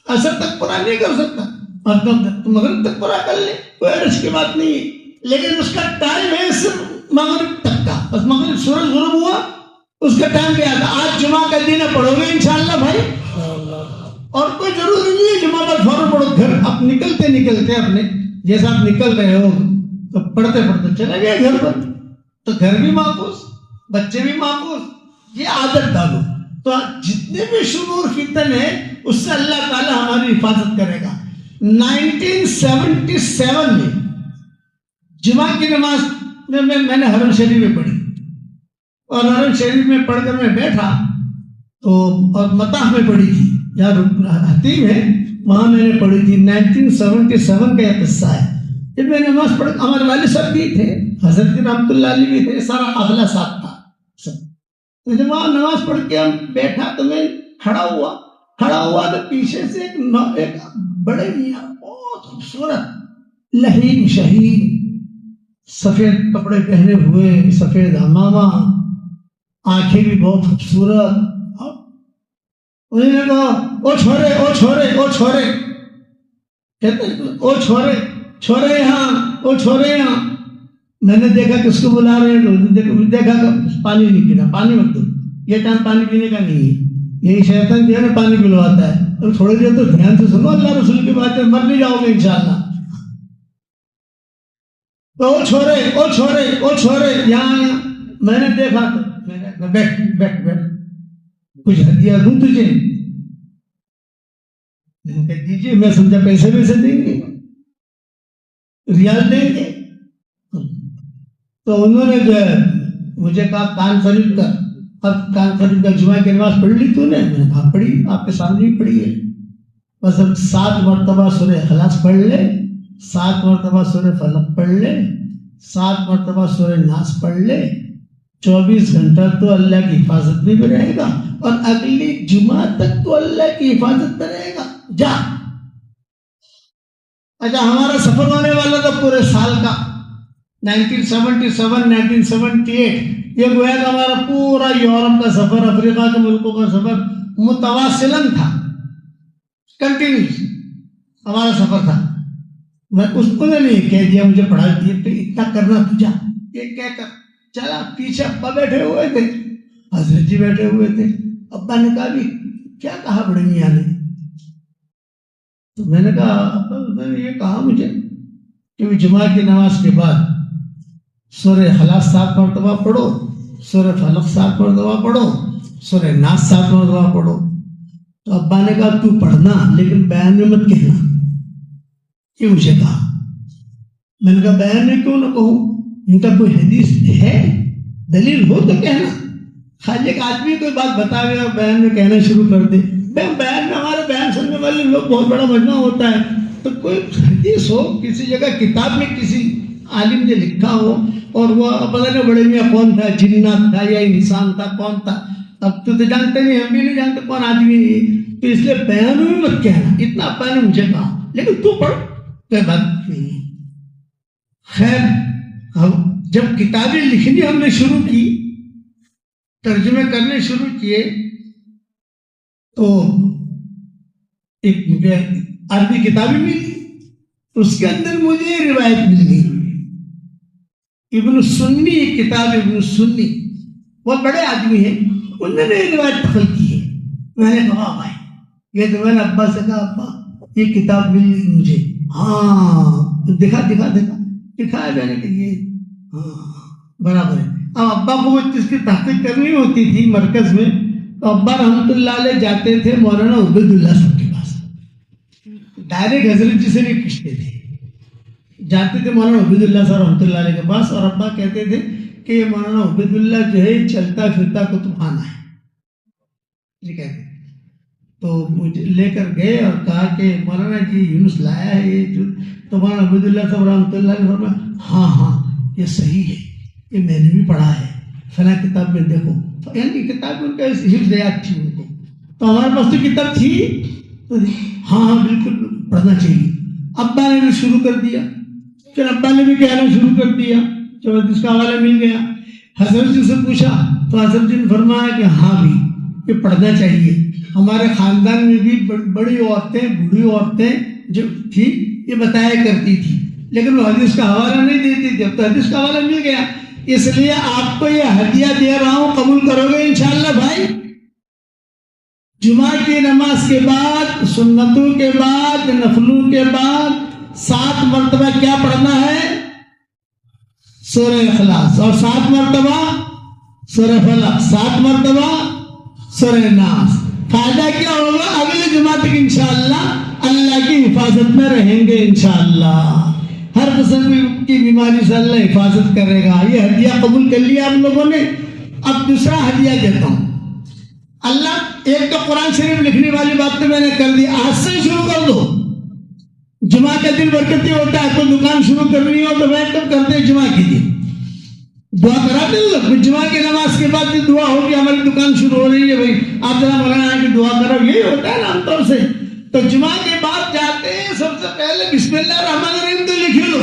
عصر تک پورا نہیں کر سکتا تو مغرب تک پورا کر لے، کوئی عرض کی بات نہیں ہے. لیکن اس کا ٹائم ہے صرف مغرب تک کا. بس مغرب سورج غروب ہوا اس کا ٹائم کیا تھا. آج جمعہ کا دن ہے، پڑھو گے انشاءاللہ بھائی. اور کوئی ضروری نہیں ہے جمعہ پر فوراً پڑھو. گھر آپ نکلتے نکلتے اپنے جیسا آپ نکل رہے ہو تو پڑھتے پڑھتے چلے گئے گھر پر، تو گھر بھی محفوظ، بچے بھی محفوظ. یہ عادت ڈالو تو جتنے بھی شرور فتن ہے اس سے اللہ تعالی ہماری حفاظت کرے گا. 1977 میں جمعہ کی نماز میں نے حرم شریف میں پڑھی، اور حرم شریف میں پڑھ کر میں بیٹھا تو اور مطاف میں پڑھی تھی، یار حتیم ہے وہاں میں نے پڑھی تھی. 1977 کا یہ قصہ ہے. جب میں نماز پڑھ، ہمارے والد صاحب بھی تھے، حضرت رحمۃ اللہ علیہ بھی تھے، سارا قافلہ ساتھ تھا. تو جب وہاں نماز پڑھ کے ہم بیٹھا تو میں کھڑا ہوا تو پیچھے سے ایک بڑے میاں بہت خوبصورت لہیم شہین، سفید کپڑے پہنے ہوئے، سفید عمامہ، آنکھیں بھی بہت خوبصورت. انہوں نے کہا او چھورے او چھورے او چھورے، کہتے ہیں او چھورے، چھورے یہاں، او چھورے یہاں. میں نے دیکھا کہ اس کو بلا رہے ہیں تو دیکھا کہ پانی نہیں پینا، پانی مت دو، یہ ٹائم پانی پینے کا نہیں ہے، یہی شیطان جو ہے نا پانی پلواتا ہے. اور تھوڑی دیر تو دھیان سے سنو اللہ رسول کی باتیں، مر نہیں جاؤ گے انشاءاللہ. تو او چھورے او چھورے او چھورے یہاں. میں نے دیکھا تو میں نے کہا بیٹھ بیٹھ بیٹھ، کچھ ہدیہ دوں تجھے. میں نے کہا دیجیے. میں سمجھا پیسے ویسے دیں گے، ریال دیں گے. تو انہوں نے جو ہے مجھے کہا کان خرید کر، اب کان خرید کر جمعہ کی نماز پڑھ لی تو نے؟ میں نے کہا پڑھی، آپ کے سامنے ہی پڑھی ہے. بس اب 7 مرتبہ سورہ اخلاص پڑھ لے، 7 مرتبہ سورہ فلق پڑھ لے، 7 مرتبہ سورہ ناس پڑھ لے. 24 گھنٹہ تو اللہ کی حفاظت میں بھی رہے گا، اور اگلی جمعہ تک تو اللہ کی حفاظت میں رہے گا. جا. اچھا، ہمارا سفر ہونے والا تھا پورے سال کا 1977 1978. یہ گویا کہ ہمارا پورا یورپ کا سفر، افریقہ کے ملکوں کا سفر متواصلاً تھا، کنٹینیوس. ہمارا سفر تھا. میں اس کو نے کہہ دیا مجھے پڑھا دیا تو اتنا کرنا تجھا یہ کہہ کر چلا. پیچھے ابا بیٹھے ہوئے تھے, حضرت جی بیٹھے ہوئے تھے. ابا نے کہا بھی کیا کہا بڑے میاں نے؟ تو میں نے کہا ابا میں نے یہ کہا مجھے کہ جمعہ کی نماز کے بعد سورہ اخلاص 7 مرتبہ پڑھو, سورہ فلق 7 مرتبہ پڑھو, سورہ ناس 7 مرتبہ پڑھو. تو ابا نے کہا تو پڑھنا لیکن بیان میں مت کہنا. یہ مجھے کہا. میں نے کہا بیان میں کیوں نہ کہوں؟ ان کا کوئی حدیث ہے, دلیل ہو تو کہنا. خالی ایک آدمی کوئی بات بتا گیا بیان میں کہنا شروع کر دے. بیان میں ہمارے بیان سننے والے لوگ بہت بڑا مجمع ہوتا ہے, تو کوئی حدیث ہو کسی جگہ کتاب میں کسی عالم نے لکھا ہو اور وہ پتہ نہیں بڑے میاں کون تھا, جنات تھا یا انسان تھا, کون تھا. اب تو جانتے نہیں, ہم بھی نہیں جانتے کون آدمی ہے, تو اس لیے بیان میں مت کہنا. اتنا ابا نے مجھے کہا, لیکن تو پڑھ کوئی بات نہیں. خیر جب کتابیں لکھنی ہم نے شروع کی, ترجمے کرنے شروع کیے, تو ایک مجھے عربی کتابیں ملی, اس کے اندر مجھے یہ روایت مل گئی. ابن سنی ایک کتاب, ابن سنی بہت بڑے آدمی ہیں, انہوں نے یہ روایت دخل کی ہے. میں نے کہا بھائی یہ تو میں نے ابا سے کہا ابا یہ کتاب مل گئی مجھے. ہاں دکھا دکھایا میں نے کہ یہ ہاں برابر ہے. اب ابا کو اس کی تحقیق کرنی ہوتی تھی مرکز میں, تو ابا رحمۃ اللہ علیہ جاتے تھے مولانا عبید اللہ صاحب کے پاس. ڈائریکٹ حضرت جی سے نہیں پوچھتے تھے, جاتے تھے مولانا عبید اللہ صاحب رحمۃ اللہ علیہ کے پاس, اور ابا کہتے تھے کہ یہ مولانا عبید اللہ جو ہے چلتا پھرتا کتب خانہ ہے. یہ کہتے تو مجھے لے کر گئے اور کہا کہ مولانا جی یونس لایا ہے یہ جو. تو مولانا عبید اللہ صاحب رحمۃ اللہ علیہ فرمایا ہاں یہ صحیح ہے, یہ میں نے بھی پڑھا ہے فلاں کتاب میں دیکھو. یعنی کتاب ان کا حفظ یاد تھی ان کو, تو ہمارے پاس تو کتاب تھی, تو ہاں بالکل پڑھنا چاہیے. ابا نے بھی شروع کر دیا, پھر ابا نے بھی کہنا شروع کر دیا, جب اس کا حوالہ مل گیا. حضرت جی سے پوچھا تو حضرت جی نے فرمایا کہ ہاں بھی یہ پڑھنا چاہیے. ہمارے خاندان میں بھی بڑی عورتیں, بوڑھی عورتیں جو تھی یہ بتایا کرتی تھی, لیکن وہ حدیث کا حوالہ نہیں دیتی تھی. اب تو حدیث کا حوالہ مل گیا, اس لیے آپ کو یہ ہدیہ دے رہا ہوں, قبول کرو گے انشاءاللہ بھائی؟ جمعہ کی نماز کے بعد, سنتوں کے بعد, نفلوں کے بعد 7 مرتبہ کیا پڑھنا ہے؟ سورہ اخلاص, اور 7 مرتبہ سورہ فلق, 7 مرتبہ سورہ ناس. فائدہ کیا ہوگا؟ اگلے جمعہ تک انشاءاللہ اللہ کی حفاظت میں رہیں گے انشاءاللہ. ہر قسم کی بیماری سے اللہ حفاظت کرے گا. یہ ہدیہ قبول کر لیا آپ لوگوں نے. اب دوسرا ہدیہ دیتا ہوں. اللہ ایک تو قرآن شریف لکھنے والی بات تو میں نے کر دی, آج سے شروع کر دو. جمعہ کا دن برکتی ہوتا ہے, تو دکان شروع کرنی ہو تو بیٹھ کر کرتے ہیں جمعہ کے دن. دعا کراتے ہیں جمعہ کی نماز کے بعد بھی دعا ہوگی ہماری دکان شروع ہو رہی ہے بھائی آپ ذرا مولانا کی دعا کرو, یہی ہوتا ہے نا عام طور سے. تو جمعہ کے بعد جاتے ہیں, سب سے پہلے بسم اللہ الرحمن الرحیم تو لکھ لو,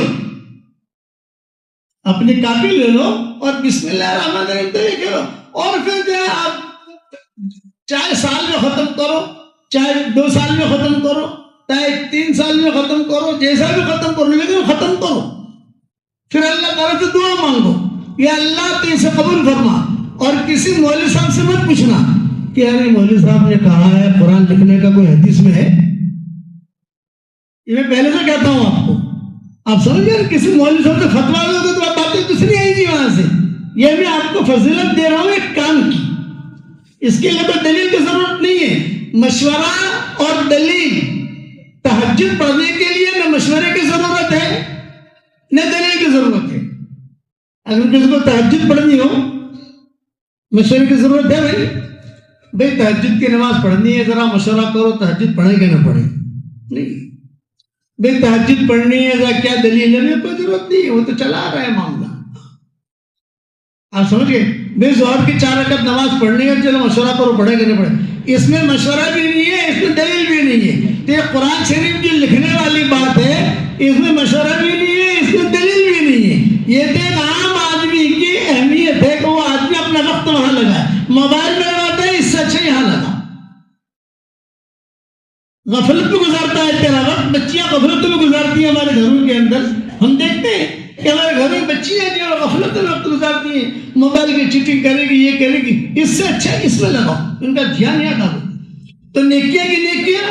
اپنی کاپی لے لو اور بسم اللہ الرحمن الرحیم تو لکھ لو. اور پھر جو ہے آپ چاہے سال میں ختم کرو, چاہے 2 سال میں ختم کرو, چاہے 3 سال میں ختم کرو, جیسا بھی ختم کرو, لیکن ختم کرو. پھر اللہ تعالیٰ سے دعا مانگو, یا اللہ تو اسے قبول فرما. اور کسی مولوی صاحب سے مت پوچھنا کہ ارے مولوی صاحب نے کہا ہے قرآن لکھنے کا کوئی حدیث میں ہے. یہ میں پہلے سے کہتا ہوں آپ کو, آپ سمجھ گئے. کسی مولوی صاحب سے فتوا لو گے تو آپ باتیں دوسری آئیں گی وہاں سے. یہ میں آپ کو فضیلت دے رہا ہوں ایک کام کی, اس کے لیے کوئی دلیل کی ضرورت نہیں ہے. مشورہ اور دلیل, تہجد پڑھنے کے لیے نہ مشورے کی ضرورت ہے نہ دلیل کی ضرورت ہے. اگر کسی کو تہجد پڑھنی ہو مشورے کی ضرورت ہے بھائی تہجد کی نماز پڑھنی ہے, ذرا مشورہ کرو تہجد پڑھے کہ نہ پڑھے. نہیں بھائی تہجد پڑھنی ہے, ذرا کیا دلیل ہے, کوئی ضرورت نہیں ہے, وہ تو چلا رہا ہے معاملہ. آپ سمجھ گئے. بھائی ظہر کی 4 رکعت نماز پڑھنی ہے, چلو مشورہ کرو پڑھے کہ نہیں پڑھے. اس میں مشورہ بھی نہیں ہے, اس میں دلیل بھی نہیں ہے. تو یہ قرآن شریف جو لکھنے والی بات ہے, اس میں مشورہ بھی نہیں ہے, اس میں دلیل بھی نہیں ہے. یہ تو ایک عام آدمی کی اہمیت ہے کہ وہ آدمی اپنا وقت وہاں لگائے. موبائل میں لگاتا ہے, اس سے اچھا یہاں لگا. غفلت میں گزارتا ہے تیرا وقت. بچیاں غفلت میں گزارتی ہیں ہمارے گھروں کے اندر. ہم دیکھتے ہیں کہ ہمارے گھروں میں بچیاں جو غفلت میں وقت گزارتی ہیں, موبائل کی چیٹنگ کرے گی, یہ کرے گی. اس سے اچھا اس میں لگاؤ, ان کا دھیان یہاں ڈالو. تو نیکیاں کی نیکیاں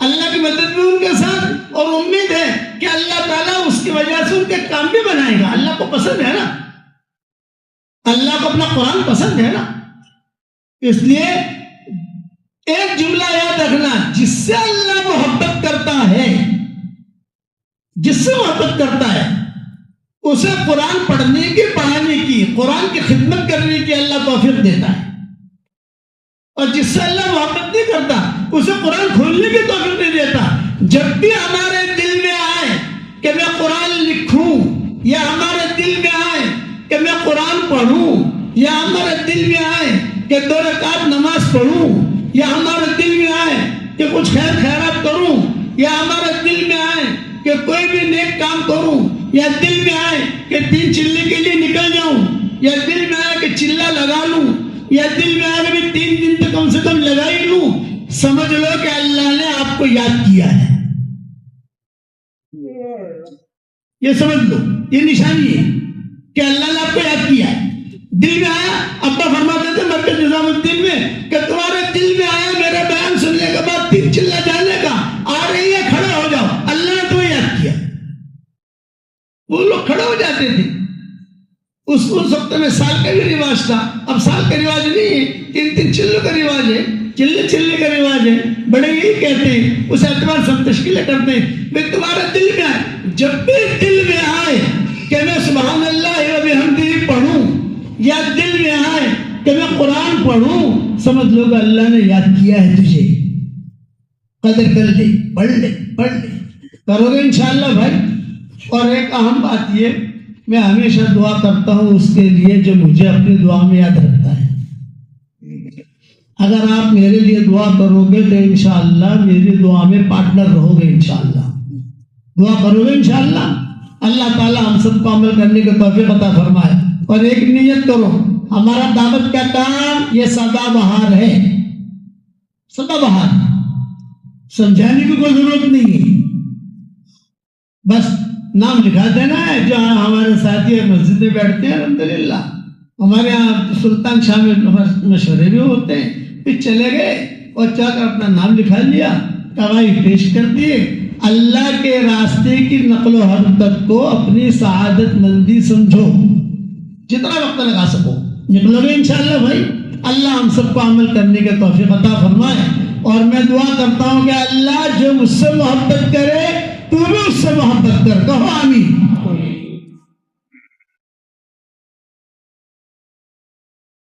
اللہ کی مدد بھی ان کے ساتھ, اور امید ہے کہ اللہ تعالیٰ اس کی وجہ سے ان کے کام بھی بنائے گا. اللہ کو پسند ہے نا, اللہ کو اپنا قرآن پسند ہے نا. اس لیے ایک جملہ یاد رکھنا, جس سے اللہ محبت کرتا ہے, جس سے محبت کرتا ہے, اسے قرآن پڑھنے کی, پڑھانے کی, قرآن کی خدمت کرنے کی اللہ توفیق دیتا ہے. اور جس سے اللہ محبت نہیں کرتا اسے قرآن کھولنے کی توفیق نہیں دیتا. جب بھی ہمارے دل میں آئے کہ میں قرآن لکھوں, یا ہمارے دل میں آئے کہ میں قرآن پڑھوں, یا ہمارے دل میں آئے کہ 2 رکعت نماز پڑھوں, یا ہمارے دل میں آئے کہ کچھ خیر خیرات کروں, یا ہمارے دل میں آئے کہ کوئی بھی نیک کام کروں, یا دل میں آئے کہ 3 چلے کے لیے نکل جاؤں, یا دل میں آئے کہ چلہ لگا لوں, یا دل میں آئے کہ 3 دن تو کم سے کم لگا ہی لوں, سمجھ لو کہ اللہ نے آپ کو یاد کیا ہے. یہ سمجھ لو, یہ نشانی ہے کہ اللہ نے آپ کو یاد کیا ہے. دل میں آیا, ابا فرماتے تھے مرکز نظام الدین میں کہ تمہارے دل میں آیا میرا بیان سننے کے بعد 3 چلہ جانے کا, آ رہی ہے کھڑے ہو جاؤ, اللہ نے تمہیں یاد کیا. وہ لوگ کھڑے ہو جاتے تھے. اس وقت میں سال کا بھی رواج تھا, اب سال کا رواج نہیں ہے, 3 چلوں کا رواج ہے, چلے کا رواج ہے. بڑے یہی کہتے ہیں, اس اعتبار سے ہم تشکیلیں کرتے ہیں. میں تمہارے دل میں آئے, جب بھی دل میں آئے کہ میں سبحان اللہ و بحمدہ پڑھوں, یا دل میں آئے کہ میں قرآن پڑھوں, سمجھ لو کہ اللہ نے یاد کیا ہے تجھے. قدر کر لے, پڑھ لے. کرو گے انشاءاللہ بھائی. اور ایک اہم بات یہ, میں ہمیشہ دعا کرتا ہوں اس کے لیے جو مجھے اپنی دعا میں یاد رکھتا ہے. اگر آپ میرے لیے دعا کرو گے تو انشاءاللہ میری دعا میں پارٹنر رہو گے. انشاءاللہ دعا کرو گے انشاءاللہ. اللہ تعالیٰ ہم سب کو عمل کرنے کا توفیق عطا فرمائے. اور ایک نیت کرو, ہمارا دعوت کا کام یہ سدا بہار ہے, سدا بہار. سمجھانے کی کوئی ضرورت نہیں ہے, بس نام لکھا دینا ہے. جو ہمارے ساتھی مسجد میں بیٹھتے ہیں الحمدللہ, ہمارے یہاں سلطان شاہ میں مشورے بھی ہوتے ہیں, پھر چلے گئے اور چاہ کر اپنا نام لکھا لیا, گواہی پیش کر دیے. اللہ کے راستے کی نقل و حرکت کو اپنی سعادت مندی سمجھو, جتنا وقت لگا سکو نکلو گے انشاءاللہ بھائی. اللہ ہم سب کو عمل کرنے کے توفیق عطا فرمائے. اور میں دعا کرتا ہوں کہ اللہ جو مجھ سے محبت کرے تو بھی اس سے محبت کر. کہو آمین.